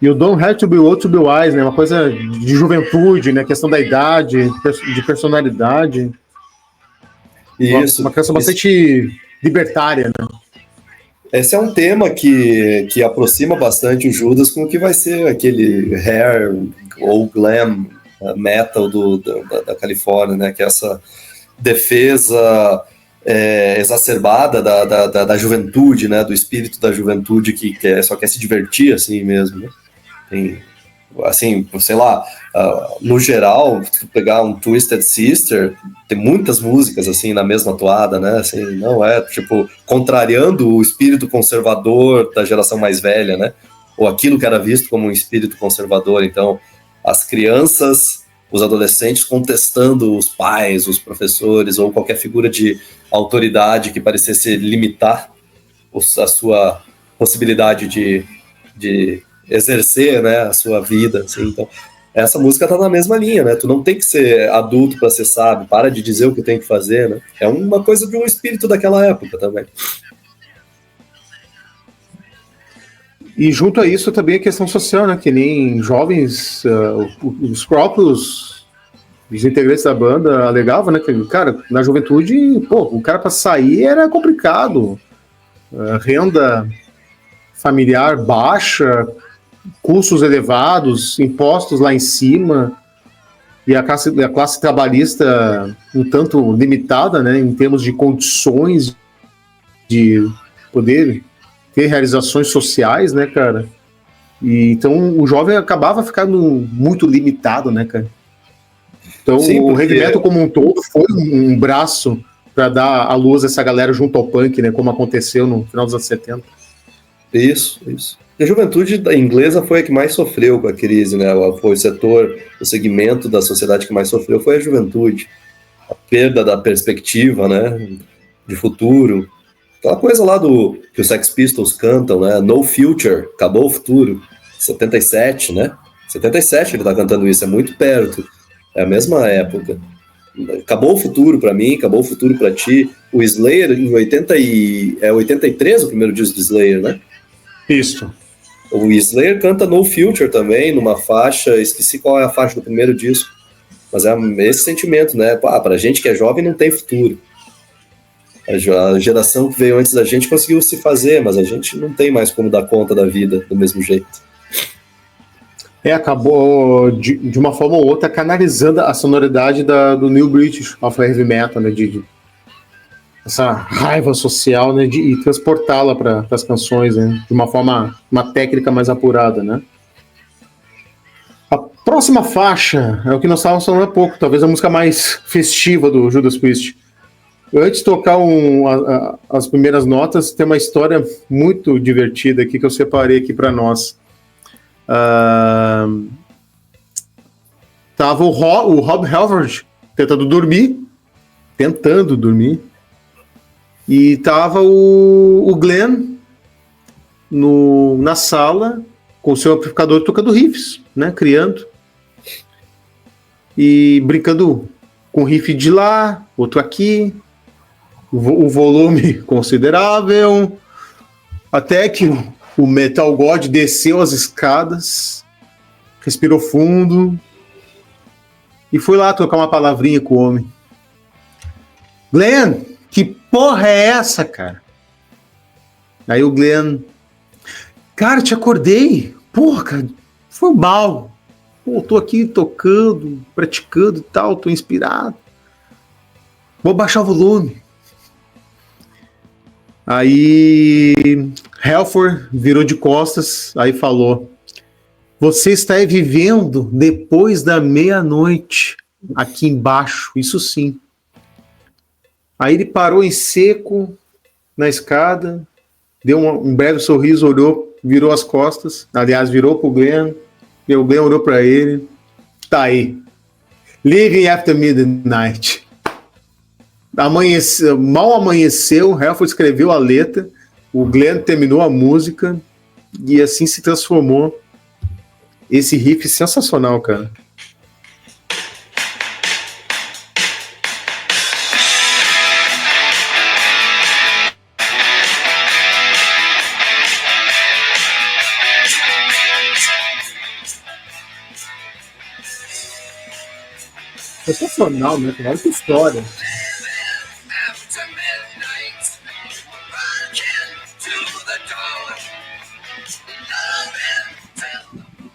S1: You don't have to be old to be wise, né? Uma coisa de juventude, né? Questão da idade, de personalidade.
S2: Isso.
S1: Uma canção bastante libertária, né?
S2: Esse é um tema que aproxima bastante o Judas com o que vai ser aquele hair ou glam metal da Califórnia, né? Que é essa defesa exacerbada da juventude, né? Do espírito da juventude que só quer se divertir assim mesmo, né? Assim, sei lá, no geral, se tu pegar um Twisted Sister, tem muitas músicas assim na mesma toada, né? Assim, não é tipo contrariando o espírito conservador da geração mais velha, né? Ou aquilo que era visto como um espírito conservador. Então, as crianças, os adolescentes contestando os pais, os professores ou qualquer figura de autoridade que parecesse limitar a sua possibilidade de exercer, né, a sua vida, assim. Então, essa música tá na mesma linha, né? Tu não tem que ser adulto para ser sábio, para de dizer o que tem que fazer, né? É uma coisa de um espírito daquela época também.
S1: E junto a isso também a questão social, né? Que nem jovens, os próprios os integrantes da banda alegavam, né? Que, cara, na juventude, o cara para sair era complicado. Renda familiar baixa, custos elevados, impostos lá em cima, e a classe trabalhista um tanto limitada, né, em termos de condições de poder ter realizações sociais, né, cara? E então o jovem acabava ficando muito limitado, né, cara? Então
S2: Sim,
S1: o heavy
S2: porque
S1: metal como um todo foi um braço para dar a luz a essa galera junto ao punk, né? Como aconteceu no final dos anos 70.
S2: isso. A juventude inglesa foi a que mais sofreu com a crise, né? Foi o setor, o segmento da sociedade que mais sofreu foi a juventude. A perda da perspectiva, né? De futuro. Aquela coisa lá do que os Sex Pistols cantam, né? No Future, acabou o futuro. 77, né? 77 ele tá cantando isso, é muito perto. É a mesma época. Acabou o futuro pra mim, acabou o futuro pra ti. O Slayer em 83 o primeiro disco do Slayer, né?
S1: Isso.
S2: O Slayer canta No Future também, numa faixa, esqueci qual é a faixa do primeiro disco, mas é esse sentimento, né? Pra gente que é jovem não tem futuro. A geração que veio antes da gente conseguiu se fazer, mas a gente não tem mais como dar conta da vida do mesmo jeito.
S1: Acabou de uma forma ou outra canalizando a sonoridade do New British of Heavy Metal, né? De essa raiva social, né? E transportá-la para as canções, né? De uma forma, uma técnica mais apurada, né? A próxima faixa é o que nós estávamos falando há pouco, talvez a música mais festiva do Judas Priest. Antes de tocar as primeiras notas, tem uma história muito divertida aqui que eu separei aqui para nós. Tava o Rob Halford tentando dormir, e tava o Glenn na sala com o seu amplificador tocando riffs, né, criando e brincando com riff de lá, outro aqui, o volume considerável, até que o Metal God desceu as escadas, respirou fundo e foi lá trocar uma palavrinha com o homem. Glenn, que porra é essa, cara? Aí o Glenn, cara, te acordei. Porra, cara, foi mal. Pô, tô aqui tocando, praticando e tal, tô inspirado. Vou baixar o volume. Aí Halford virou de costas, aí falou: você está vivendo depois da meia-noite aqui embaixo, isso sim. Aí ele parou em seco na escada, deu um breve sorriso, olhou, virou as costas, aliás, virou pro Glenn, e o Glenn olhou para ele, tá aí, Living After Midnight. Mal amanheceu, Halford escreveu a letra, o Glenn terminou a música, e assim se transformou esse riff sensacional, cara. Sensacional, né? Olha que história.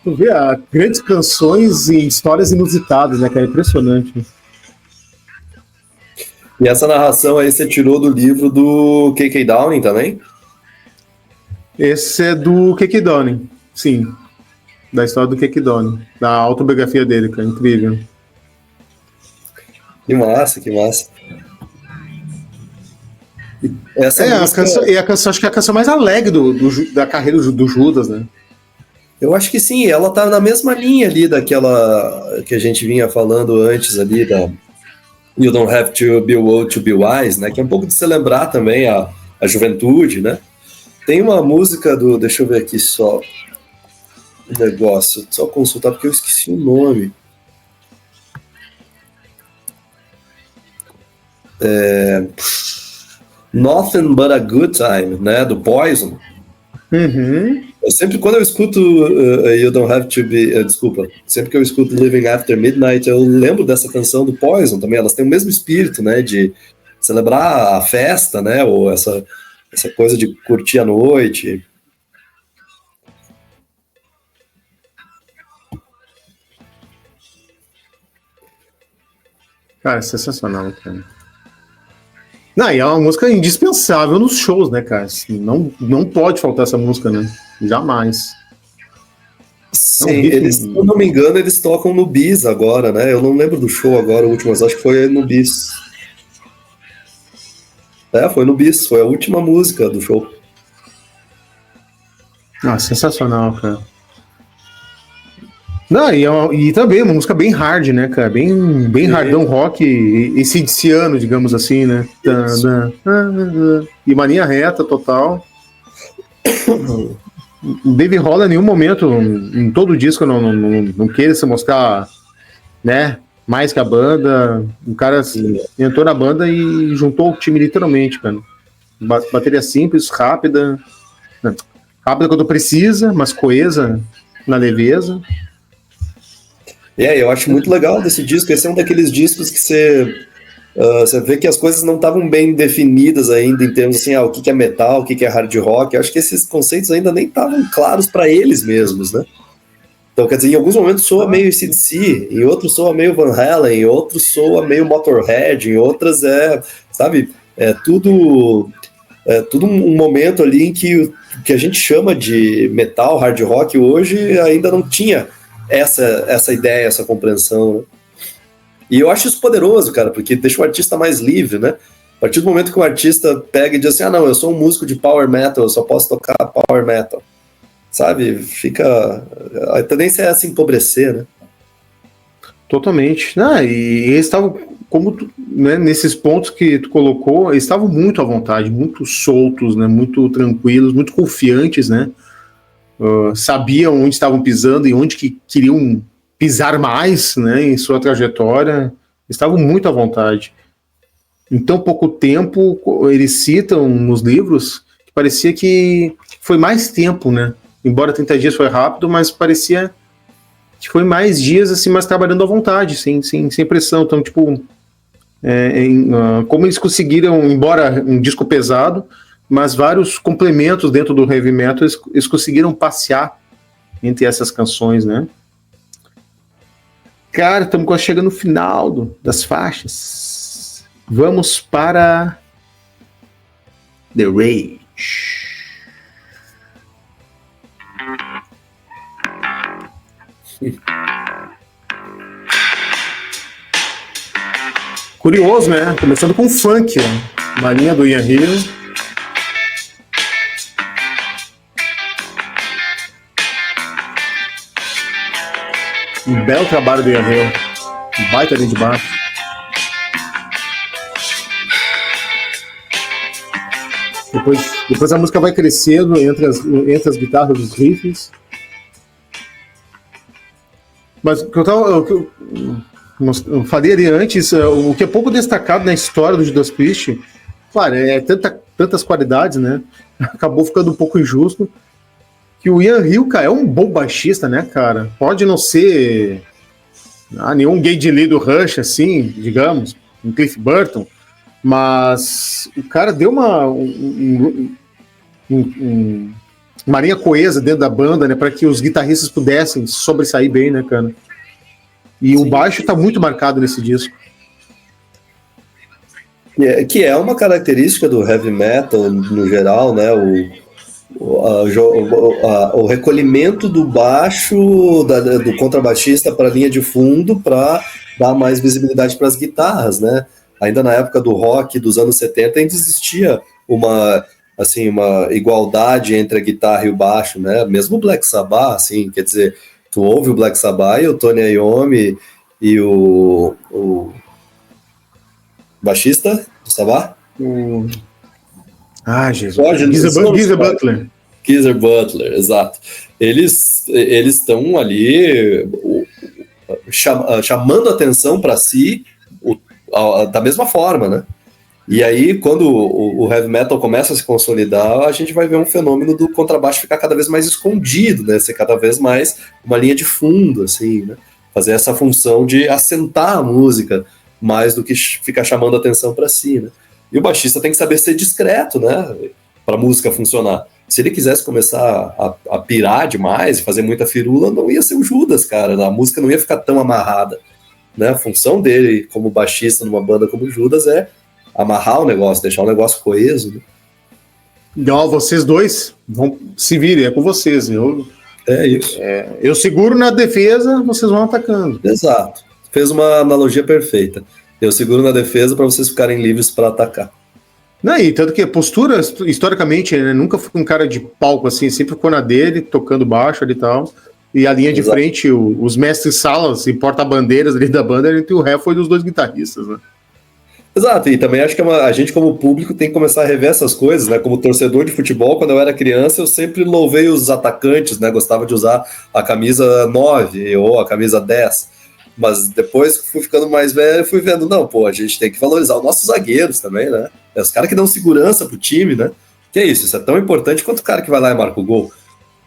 S1: Tu vê grandes canções e histórias inusitadas, né? Que é impressionante.
S2: E essa narração aí você tirou do livro do K.K. Downing também?
S1: Esse é do Keke Downing, sim. Da história do Keke Downing. Da autobiografia dele, cara. Incrível.
S2: Que massa, que massa. Essa música...
S1: a canção, acho que é a canção mais alegre da carreira do Judas, né?
S2: Eu acho que sim, ela tá na mesma linha ali daquela que a gente vinha falando antes ali, da You Don't Have to Be Old to Be Wise, né? Que é um pouco de se lembrar também a juventude, né? Tem uma música do... Deixa eu ver aqui só o negócio, só consultar porque eu esqueci o nome. Nothing But a Good Time, né? Do Poison.
S1: Uhum.
S2: Eu sempre, quando eu escuto You Don't Have to Be... desculpa. Sempre que eu escuto Living After Midnight, eu lembro dessa canção do Poison também. Elas têm o mesmo espírito, né? De celebrar a festa, né? Ou essa coisa de curtir a noite.
S1: Cara, é sensacional, cara. Não, e é uma música indispensável nos shows, né, cara? Assim, não pode faltar essa música, né? Jamais.
S2: Sim, eles, se eu não me engano, eles tocam no Bis agora, né? Eu não lembro do show agora, o último, mas acho que foi no Bis. Foi no Bis, foi a última música do show.
S1: Ah, sensacional, cara. Não, e também uma música bem hard, né, cara? Bem hardão rock, esse ano, digamos assim, né? E mania reta total. O Dave Rolla, em nenhum momento, em todo o disco, não queira se mostrar, né? Mais que a banda. O cara entrou na banda e juntou o time literalmente, cara. Bateria simples, rápida. Rápida quando precisa, mas coesa na leveza.
S2: Eu acho muito legal desse disco. Esse é um daqueles discos que você vê que as coisas não estavam bem definidas ainda em termos assim, o que é metal, o que é hard rock. Eu acho que esses conceitos ainda nem estavam claros para eles mesmos, né? Então, quer dizer, em alguns momentos soa meio AC/DC, em outros soa meio Van Halen, em outros soa meio Motorhead, em outras tudo um momento ali em que o que a gente chama de metal, hard rock hoje ainda não tinha essa ideia, essa compreensão, né? E eu acho isso poderoso, cara, porque deixa o artista mais livre, né? A partir do momento que o artista pega e diz assim, não, eu sou um músico de power metal, eu só posso tocar power metal, sabe? A tendência é se empobrecer, né?
S1: Totalmente. E eles estavam, né, nesses pontos que tu colocou, eles estavam muito à vontade, muito soltos, né? Muito tranquilos, muito confiantes, né? Sabiam onde estavam pisando e onde que queriam pisar mais, né, em sua trajetória. Estavam muito à vontade. Em tão pouco tempo, eles citam nos livros que parecia que foi mais tempo, né? Embora 30 dias foi rápido, mas parecia que foi mais dias, assim, mas trabalhando à vontade, sem pressão. Então, tipo, como eles conseguiram, embora um disco pesado, mas vários complementos dentro do heavy metal, eles conseguiram passear entre essas canções, né? Cara, estamos quase chegando no final das faixas. Vamos para The Rage. Curioso, né? Começando com funk, né? Uma linha do Ian Hill. Um belo trabalho do Ian Hill. Um baita ali de baixo. Depois a música vai crescendo entre as guitarras dos riffs. Mas o que eu falei ali antes, o que é pouco destacado na história do Judas Priest, claro, tantas qualidades, né? Acabou ficando um pouco injusto. Que o Ian Hill, cara, é um bom baixista, né, cara? Pode não ser nenhum Geddy Lee do Rush, assim, digamos, um Cliff Burton, mas o cara deu uma linha coesa dentro da banda, né, para que os guitarristas pudessem sobressair bem, né, cara? E sim, o baixo tá muito marcado nesse disco.
S2: Que é uma característica do heavy metal no geral, né? O recolhimento do baixo do contrabaixista para a linha de fundo para dar mais visibilidade para as guitarras, né? Ainda na época do rock dos anos 70 ainda existia uma igualdade entre a guitarra e o baixo, né? Mesmo o Black Sabbath, assim, quer dizer, tu ouve o Black Sabbath e o Tony Iommi e o baixista do Sabbath?
S1: Jesus. Geezer Butler.
S2: Geezer Butler, exato. Eles estão ali chamando atenção para si da mesma forma, né? E aí, quando o heavy metal começa a se consolidar, a gente vai ver um fenômeno do contrabaixo ficar cada vez mais escondido, né? Ser cada vez mais uma linha de fundo, assim, né? Fazer essa função de assentar a música mais do que ficar chamando atenção para si, né? E o baixista tem que saber ser discreto, né? Para a música funcionar. Se ele quisesse começar a pirar demais, fazer muita firula, não ia ser o Judas, cara. A música não ia ficar tão amarrada, né? A função dele como baixista numa banda como o Judas é amarrar o negócio, deixar o negócio coeso. Né?
S1: Ó, vocês dois vão se virem, é com vocês.
S2: É isso.
S1: Eu seguro na defesa, vocês vão atacando.
S2: Exato. Fez uma analogia perfeita. Eu seguro na defesa para vocês ficarem livres para atacar.
S1: Não, e tanto que a postura, historicamente, né, nunca foi um cara de palco assim, sempre ficou na dele, tocando baixo ali e tal. E a linha de frente, os mestres salas e porta-bandeiras ali da banda, entre o ré foi dos dois guitarristas, né?
S2: Exato, e também acho que a gente, como público, tem que começar a rever essas coisas, né? Como torcedor de futebol, quando eu era criança, eu sempre louvei os atacantes, né? Gostava de usar a camisa 9 ou a camisa 10. Mas depois que fui ficando mais velho, fui vendo, não, pô, a gente tem que valorizar os nossos zagueiros também, né? É os caras que dão segurança pro time, né? Que é isso é tão importante quanto o cara que vai lá e marca o gol.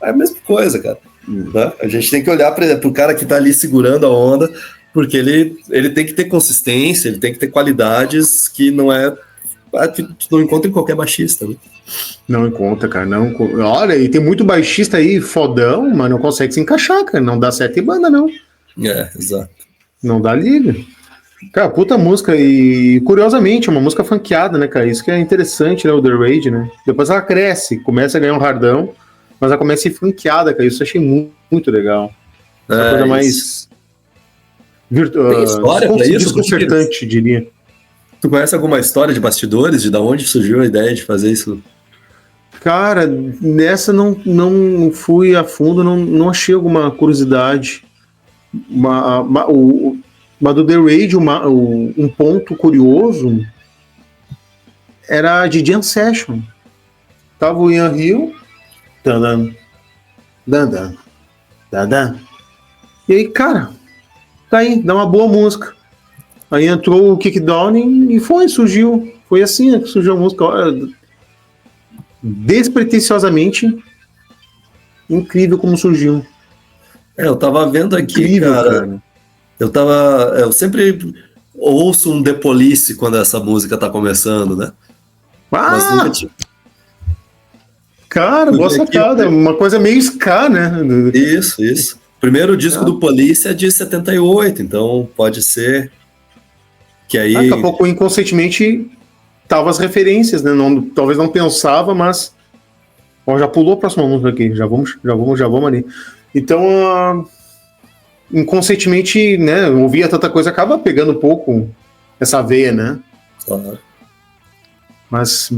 S2: É a mesma coisa, cara. Né? A gente tem que olhar pro cara que tá ali segurando a onda, porque ele tem que ter consistência, ele tem que ter qualidades que não encontra em qualquer baixista, né?
S1: Não encontra, cara. Não. Olha, e tem muito baixista aí, fodão, mas não consegue se encaixar, cara. Não dá certo em banda, não.
S2: Exato.
S1: Não dá liga. Cara, puta música. E curiosamente, é uma música funkeada, né, cara? Isso que é interessante, né? O The Rage, né? Depois ela cresce, começa a ganhar um hardão, mas ela começa a ser funkeada, cara. Isso eu achei muito, muito legal. Uma coisa mais.
S2: Tem história pra isso?
S1: Desconcertante, diria.
S2: Tu conhece alguma história de bastidores, de onde surgiu a ideia de fazer isso?
S1: Cara, nessa não fui a fundo, não achei alguma curiosidade. Mas do The Rage, um ponto curioso era de Jam Session. Tava o Ian Hill, dandan, dandan, dandan. E aí, cara, tá aí, dá uma boa música. Aí entrou o Kick Downing e surgiu. Foi assim que surgiu a música. Olha, despretensiosamente incrível como surgiu.
S2: Eu tava vendo aqui,
S1: incrível, cara.
S2: Eu sempre ouço um The Police quando essa música tá começando, né? Mas nunca tinha...
S1: Cara, boa sacada. Uma coisa meio ska, né?
S2: Isso. O primeiro disco do Police é de 78, então pode ser que aí...
S1: Daqui a pouco, inconscientemente, tava as referências, né? Talvez não pensava, mas... Ó, já pulou a próxima música aqui. Já vamos ali. Então, inconscientemente, né? Ouvia tanta coisa, acaba pegando um pouco essa veia, né?
S2: Uhum.
S1: Mas,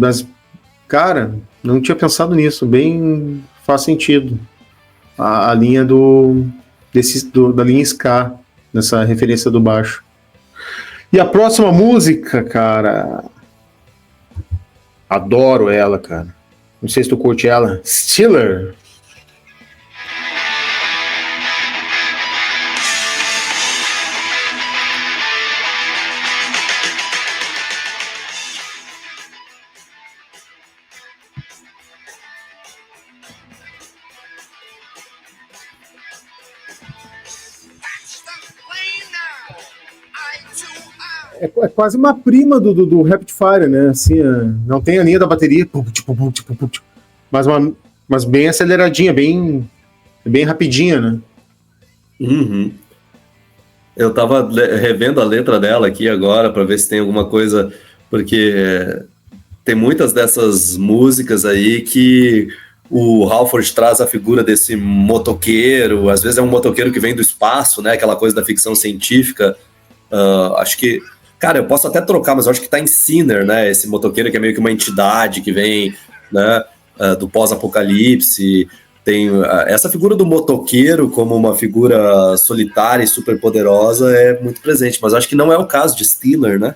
S1: cara, não tinha pensado nisso. Bem faz sentido. A linha da linha ska, nessa referência do baixo. E a próxima música, cara... Adoro ela, cara. Não sei se tu curte ela. Stiller. É quase uma prima do Rapid Fire, né? Assim, não tem a linha da bateria, mas bem aceleradinha, bem rapidinha, né?
S2: Uhum. Eu tava revendo a letra dela aqui agora para ver se tem alguma coisa, porque tem muitas dessas músicas aí que o Halford traz a figura desse motoqueiro, às vezes é um motoqueiro que vem do espaço, né? Aquela coisa da ficção científica. Acho que, cara, eu posso até trocar, mas eu acho que tá em Sinner, né? Esse motoqueiro que é meio que uma entidade que vem, né? Do pós-apocalipse. Tem essa figura do motoqueiro como uma figura solitária e super poderosa é muito presente, mas acho que não é o caso de Stiller, né?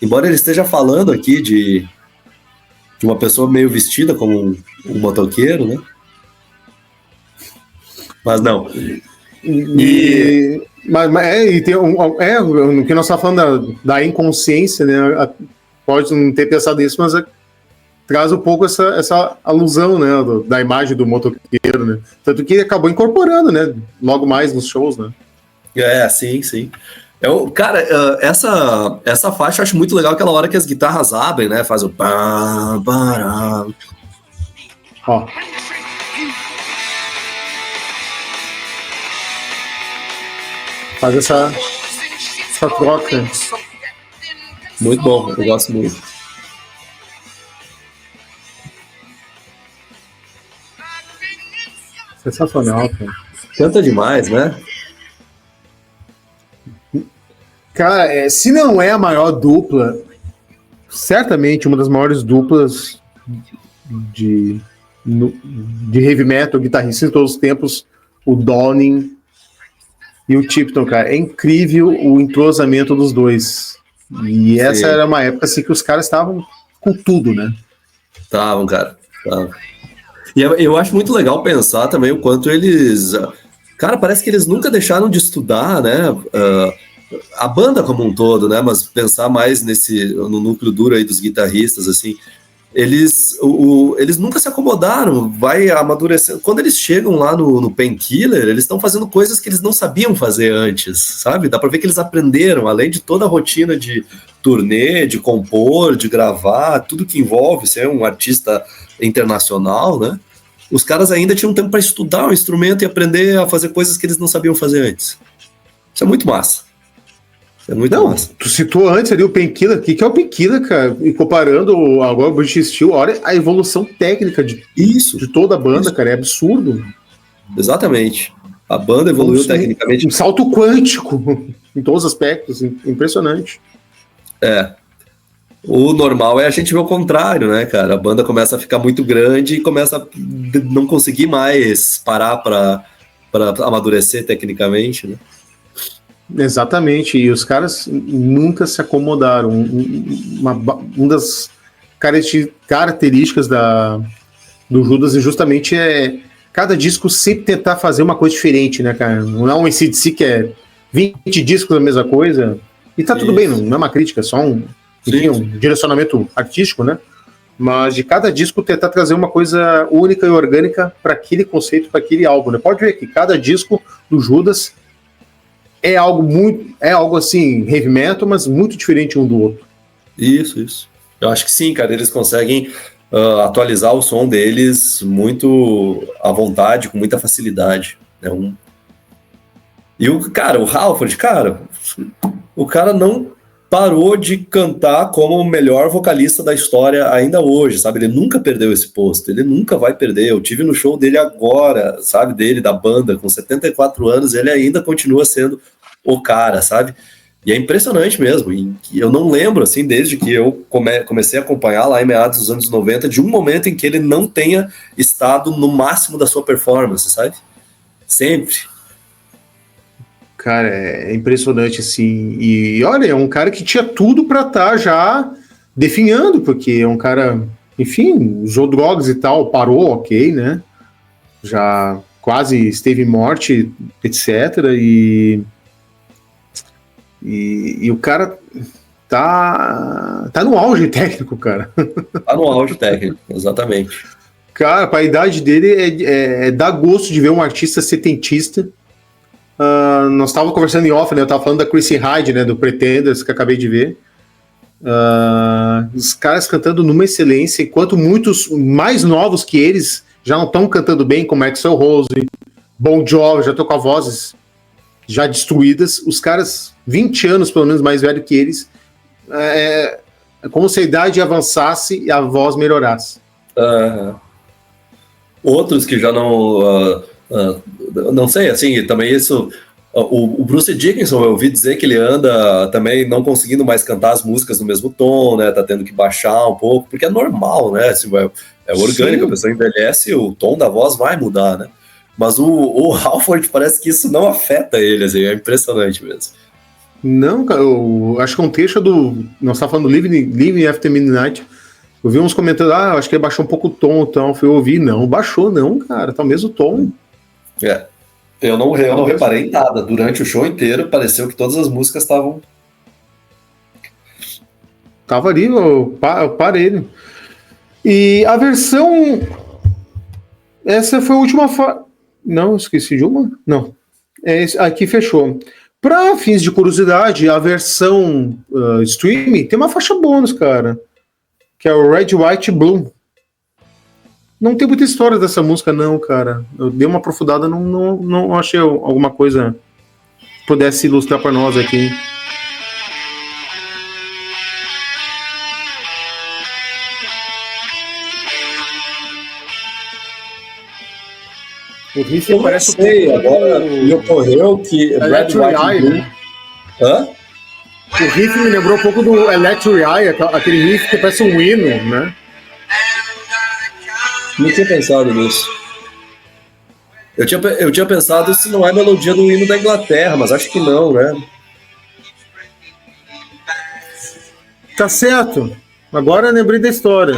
S2: Embora ele esteja falando aqui de uma pessoa meio vestida como um motoqueiro, né? Mas não.
S1: E tem no que nós estamos falando da inconsciência, né? Pode não ter pensado nisso, mas traz um pouco essa alusão, né? Da imagem do motoqueiro, né? Tanto que acabou incorporando, né? Logo mais nos shows, né?
S2: Sim. Cara, essa faixa eu acho muito legal, aquela hora que as guitarras abrem, né? Faz o...
S1: Ó. Faz essa troca.
S2: Muito bom, eu gosto muito.
S1: Sensacional, cara.
S2: Canta demais, né?
S1: Cara, se não é a maior dupla, certamente uma das maiores duplas de heavy metal, guitarrista em todos os tempos, o Downing e o Tipton, cara. É incrível o entrosamento dos dois. E essa era uma época assim que os caras estavam com tudo, né?
S2: Estavam, cara. Tavam. E eu acho muito legal pensar também o quanto eles... Cara, parece que eles nunca deixaram de estudar, né? A banda como um todo, né? Mas pensar mais no núcleo duro aí dos guitarristas, assim... Eles nunca se acomodaram, vai amadurecendo. Quando eles chegam lá no Painkiller, eles estão fazendo coisas que eles não sabiam fazer antes, sabe? Dá pra ver que eles aprenderam, além de toda a rotina de turnê, de compor, de gravar, tudo que envolve ser um artista internacional, né? Os caras ainda tinham tempo para estudar o instrumento e aprender a fazer coisas que eles não sabiam fazer antes. Isso é muito massa. É muito massa.
S1: Tu citou antes ali o Painkiller. O que é o Painkiller, cara? E comparando agora o British Steel, olha a evolução técnica de toda a banda, cara. É absurdo.
S2: Exatamente. A banda evoluiu tecnicamente.
S1: Um salto quântico em todos os aspectos. Impressionante.
S2: O normal é a gente ver o contrário, né, cara? A banda começa a ficar muito grande e começa a não conseguir mais parar para amadurecer tecnicamente, né?
S1: Exatamente, e os caras nunca se acomodaram. Uma das características do Judas justamente é cada disco sempre tentar fazer uma coisa diferente, né, cara? Não é um AC/DC que é 20 discos da mesma coisa, e tá tudo bem, não é uma crítica, é só um direcionamento artístico, né? Mas de cada disco tentar trazer uma coisa única e orgânica para aquele conceito, para aquele álbum, né? Pode ver que cada disco do Judas é algo assim, heavy metal, mas muito diferente um do outro.
S2: Isso. Eu acho que sim, cara, eles conseguem atualizar o som deles muito à vontade, com muita facilidade. E o Halford, o cara não parou de cantar como o melhor vocalista da história ainda hoje, sabe? Ele nunca perdeu esse posto, ele nunca vai perder. Eu tive no show dele agora, sabe? Da banda, com 74 anos, ele ainda continua sendo o cara, sabe? E é impressionante mesmo. E eu não lembro, assim, desde que eu comecei a acompanhar lá em meados dos anos 90, de um momento em que ele não tenha estado no máximo da sua performance, sabe? Sempre.
S1: Cara, é impressionante, assim. E olha, é um cara que tinha tudo pra estar já definhando, porque é um cara, enfim, usou drogas e tal, parou, ok, né? Já quase esteve em morte, etc. E o cara tá no auge técnico, cara.
S2: Tá no auge técnico, exatamente.
S1: Cara, pra idade dele dá gosto de ver um artista setentista. Nós estávamos conversando em off, né? Eu estava falando da Chrissy Hyde, né? Do Pretenders, que acabei de ver. Os caras cantando numa excelência, enquanto muitos mais novos que eles já não estão cantando bem, como Axl Rose, Bon Jovi, já estão com as vozes já destruídas. Os caras, 20 anos pelo menos mais velho que eles, é como se a idade avançasse e a voz melhorasse.
S2: Outros que já não sei, assim, também isso... O Bruce Dickinson, eu ouvi dizer que ele anda também não conseguindo mais cantar as músicas no mesmo tom, né? Tá tendo que baixar um pouco, porque é normal, né? Assim, é orgânico, a pessoa envelhece, o tom da voz vai mudar, né? Mas o Halford parece que isso não afeta ele, assim, é impressionante mesmo.
S1: Não, cara, eu acho que um trecho nós estávamos falando Living After Midnight. Eu vi uns comentários, acho que ele baixou um pouco o tom, então. Eu fui ouvir, não, baixou não, cara, tá o mesmo tom.
S2: Eu não reparei em nada. Durante o show inteiro, pareceu que todas as músicas estavam...
S1: Tava ali, eu parei. E a versão... Essa foi a última... Não, esqueci de uma? Não. Aqui fechou. Para fins de curiosidade, a versão streaming tem uma faixa bônus, cara. Que é o Red, White, Blue. Não tem muita história dessa música, não, cara. Eu dei uma aprofundada, não achei alguma coisa que pudesse ilustrar para nós aqui. O riff
S2: Eu
S1: parece
S2: sei, agora me ocorreu que
S1: Electric Eye, né?
S2: Hã?
S1: O riff me lembrou um pouco do Electric Eye, aquele riff que parece um hino, né?
S2: Não tinha pensado nisso. Eu tinha pensado se não é a melodia do hino da Inglaterra, mas acho que não, né?
S1: Tá certo. Agora eu lembrei da história.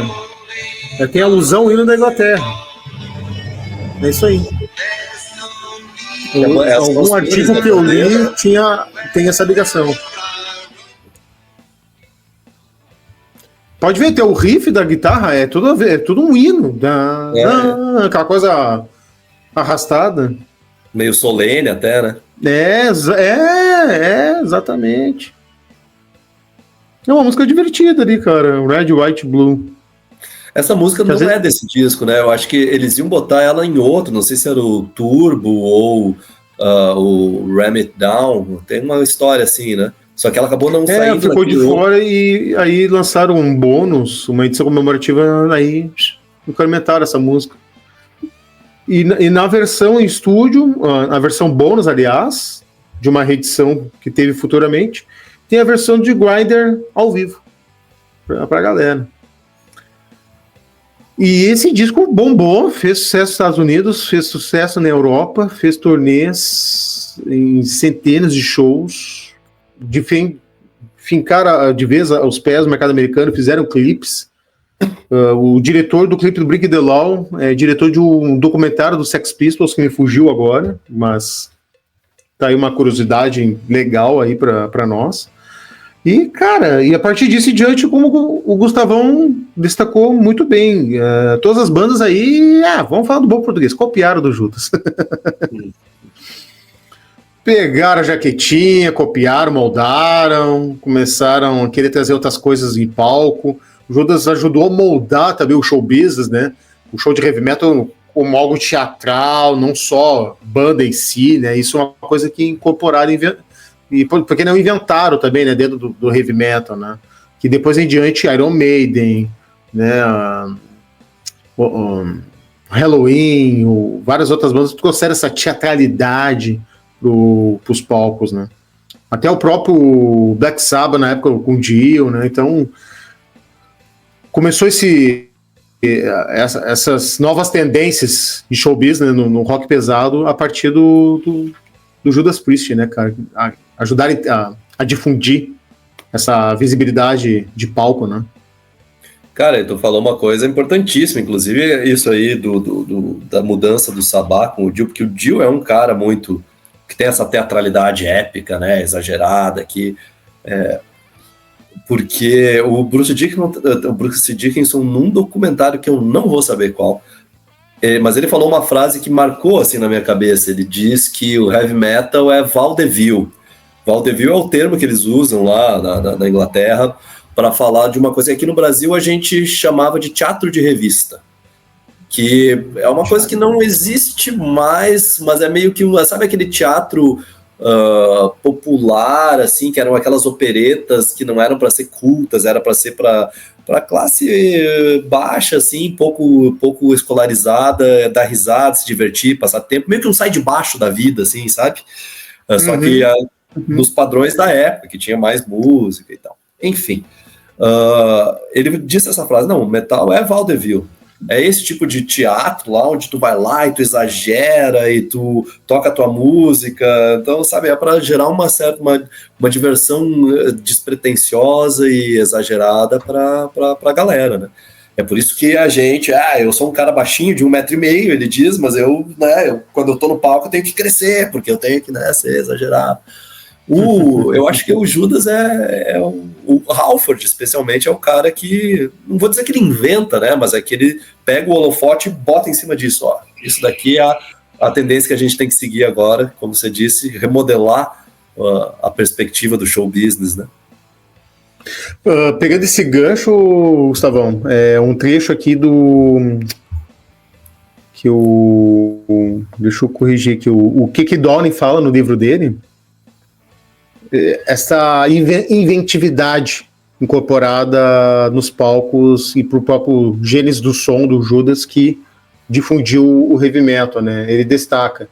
S1: Tem alusão ao hino da Inglaterra. É isso aí. Algum artigo que eu li tem essa ligação. Pode ver, tem o riff da guitarra, é tudo um hino. Aquela coisa arrastada.
S2: Meio solene até, né?
S1: Exatamente. É uma música divertida ali, cara. Red, White, Blue.
S2: Essa música não é desse disco, né? Eu acho que eles iam botar ela em outro, não sei se era o Turbo ou o Ram It Down. Tem uma história assim, né? Só que ela acabou não saindo.
S1: Ficou de fora e aí lançaram um bônus, uma edição comemorativa, aí incrementaram essa música. E na versão em estúdio, a versão bônus, aliás, de uma reedição que teve futuramente, tem a versão de Grinder ao vivo, pra galera. E esse disco bombou, fez sucesso nos Estados Unidos, fez sucesso na Europa, fez turnês em centenas de shows, fincaram de vez aos pés no mercado americano, fizeram clipes. O diretor do clipe do Break the Law é diretor de um documentário do Sex Pistols, que me fugiu agora, mas tá aí uma curiosidade legal aí para nós. E, cara, a partir disso em diante, como o Gustavão destacou muito bem, todas as bandas aí, vamos falar do bom português, copiaram do Judas. Pegaram a jaquetinha, copiaram, moldaram, começaram a querer trazer outras coisas em palco. O Judas ajudou a moldar também o show business, né? O show de heavy metal como algo teatral, não só banda em si, né? Isso é uma coisa que incorporaram e porque não inventaram também, né, dentro do heavy metal, né, que depois em diante Iron Maiden, né, Halloween, várias outras bandas trouxeram essa teatralidade pros palcos, né, até o próprio Black Sabbath na época com o Dio, né, então começou essas novas tendências de show business no rock pesado a partir do Judas Priest, né, cara, ajudarem a difundir essa visibilidade de palco, né?
S2: Cara, tu falou uma coisa importantíssima, inclusive isso aí da mudança do Sabá com o Dio, porque o Dio é um cara muito que tem essa teatralidade épica, né, exagerada, porque o Bruce Dickinson, num documentário que eu não vou saber qual, mas ele falou uma frase que marcou assim na minha cabeça. Ele diz que o heavy metal é vaudeville. Vaudeville é o termo que eles usam lá na Inglaterra para falar de uma coisa que aqui no Brasil a gente chamava de teatro de revista, que é uma coisa que não existe mais, mas é meio que, sabe aquele teatro popular, assim, que eram aquelas operetas que não eram para ser cultas, era para ser para classe baixa, assim, pouco escolarizada, dar risada, se divertir, passar tempo, meio que um sai de baixo da vida, assim, sabe? Só que nos padrões da época, que tinha mais música e tal. Enfim, ele disse essa frase, não, o metal é vaudeville. É esse tipo de teatro lá onde tu vai lá e tu exagera e tu toca a tua música. Então, sabe, é para gerar uma diversão despretensiosa e exagerada para a galera, né? É por isso que a gente, eu sou um cara baixinho de 1,5 m, ele diz, mas quando eu tô no palco eu tenho que crescer, porque eu tenho que, né, ser exagerado. Eu acho que o Judas o Halford, especialmente, é o cara que, não vou dizer que ele inventa, né, mas é que ele pega o holofote e bota em cima disso, ó. Isso daqui é a tendência que a gente tem que seguir agora, como você disse, remodelar a perspectiva do show business, né?
S1: Pegando esse gancho, Gustavão, um trecho aqui deixa eu corrigir aqui, o Kiki Downing fala no livro dele, essa inventividade incorporada nos palcos e pro próprio gênese do som do Judas que difundiu o heavy metal, né? Ele destaca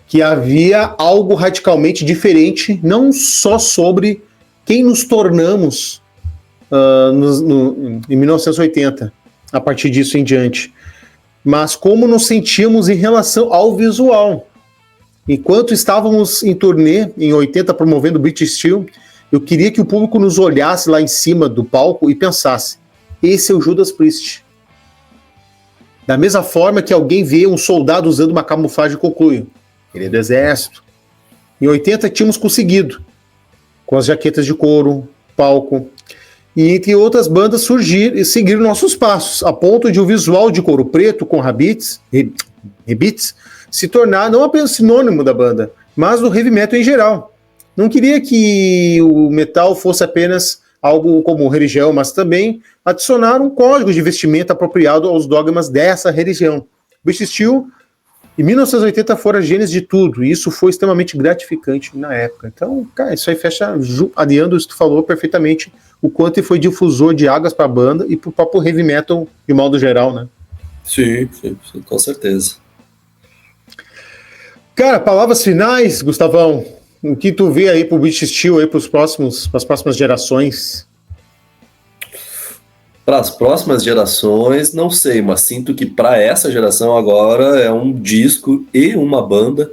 S1: que havia algo radicalmente diferente, não só sobre quem nos tornamos em 1980, a partir disso em diante, mas como nos sentíamos em relação ao visual. Enquanto estávamos em turnê, em 80, promovendo o British Steel, eu queria que o público nos olhasse lá em cima do palco e pensasse, esse é o Judas Priest. Da mesma forma que alguém vê um soldado usando uma camuflagem conclui, ele é do exército. Em 80 tínhamos conseguido, com as jaquetas de couro, palco, e entre outras bandas surgir e seguir nossos passos, a ponto de o visual de couro preto com rebeats se tornar não apenas sinônimo da banda, mas do heavy metal em geral. Não queria que o metal fosse apenas algo como religião, mas também adicionar um código de vestimenta apropriado aos dogmas dessa religião. British Steel, em 1980, fora a gênese de tudo, e isso foi extremamente gratificante na época. Então, cara, isso aí fecha, aliando isso que tu falou perfeitamente, o quanto ele foi difusor de águas para a banda e para o próprio heavy metal de modo geral, né?
S2: Sim, com certeza.
S1: Cara, palavras finais, Gustavão. O que tu vê aí pro British Steel aí pras próximas gerações?
S2: Para as próximas gerações, não sei, mas sinto que para essa geração agora é um disco e uma banda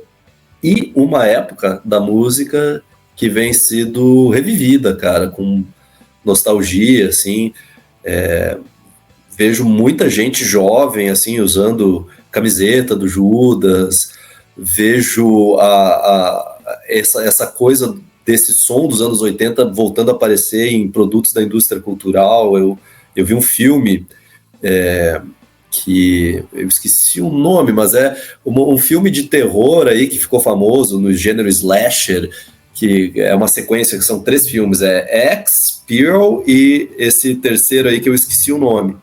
S2: e uma época da música que vem sido revivida, cara, com nostalgia, assim. Vejo muita gente jovem, assim, usando camiseta do Judas. Vejo essa coisa desse som dos anos 80 voltando a aparecer em produtos da indústria cultural. Eu vi um filme que eu esqueci o nome, mas é um filme de terror aí que ficou famoso no gênero slasher, que é uma sequência que são 3 filmes, X, Pearl e esse terceiro aí que eu esqueci o nome.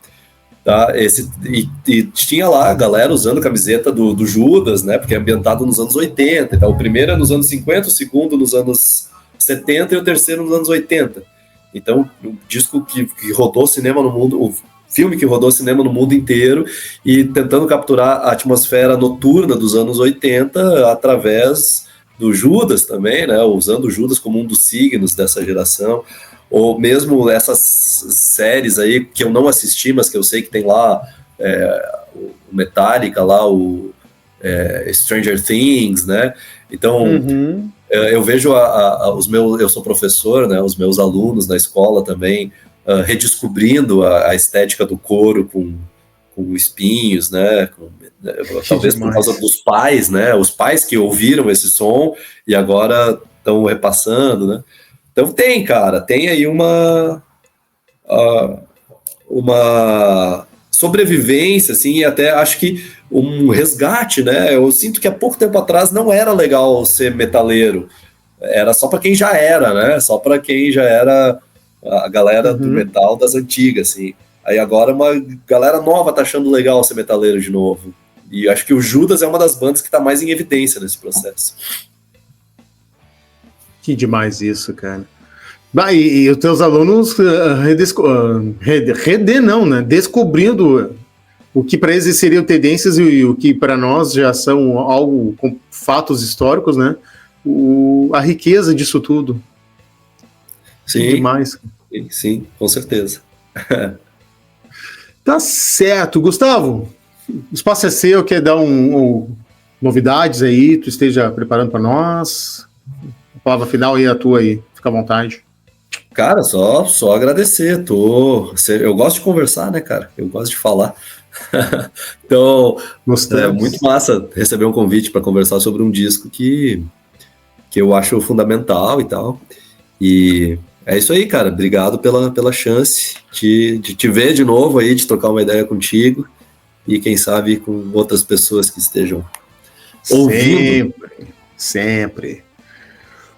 S2: Tá? E tinha lá a galera usando camiseta do Judas, né? Porque é ambientado nos anos 80. Então, o primeiro é nos anos 50, o segundo nos anos 70 e o terceiro nos anos 80. Então, o disco que rodou cinema no mundo, o filme que rodou cinema no mundo inteiro e tentando capturar a atmosfera noturna dos anos 80 através do Judas também, né? Usando o Judas como um dos signos dessa geração. Ou mesmo essas séries aí que eu não assisti, mas que eu sei que tem lá o Metallica, lá o Stranger Things, né? Então, eu vejo eu sou professor, né? Os meus alunos na escola também redescobrindo a estética do couro com espinhos, né? Talvez por causa dos pais, né? Os pais que ouviram esse som e agora estão repassando, né? Então tem aí uma sobrevivência, assim, e até acho que um resgate, né? Eu sinto que há pouco tempo atrás não era legal ser metaleiro, era só para quem já era, né? Só para quem já era a galera do metal das antigas, assim. Aí agora uma galera nova tá achando legal ser metaleiro de novo. E acho que o Judas é uma das bandas que tá mais em evidência nesse processo.
S1: Que demais isso, cara. E os teus alunos descobrindo o que para eles seriam tendências e o que para nós já são algo com fatos históricos, né? A riqueza disso tudo.
S2: Sim,
S1: que demais.
S2: Sim, com certeza.
S1: Tá certo. Gustavo, o espaço é seu, quer dar novidades aí, tu esteja preparando para nós? A palavra final aí é a tua aí, fica à vontade.
S2: Cara, só agradecer. Eu gosto de conversar, né, cara? Eu gosto de falar. Então, é muito massa receber um convite para conversar sobre um disco que eu acho fundamental e tal. E é isso aí, cara. Obrigado pela chance de te ver de novo aí, de trocar uma ideia contigo e quem sabe com outras pessoas que estejam ouvindo.
S1: Sempre.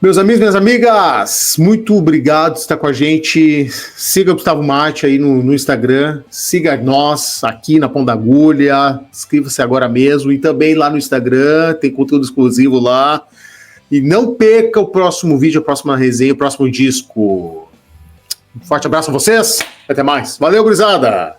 S1: Meus amigos, minhas amigas, muito obrigado por estar com a gente. Siga o Gustavo Mate aí no Instagram. Siga nós aqui na Pão da Agulha. Inscreva-se agora mesmo. E também lá no Instagram, tem conteúdo exclusivo lá. E não perca o próximo vídeo, a próxima resenha, o próximo disco. Um forte abraço a vocês. Até mais. Valeu, gurizada!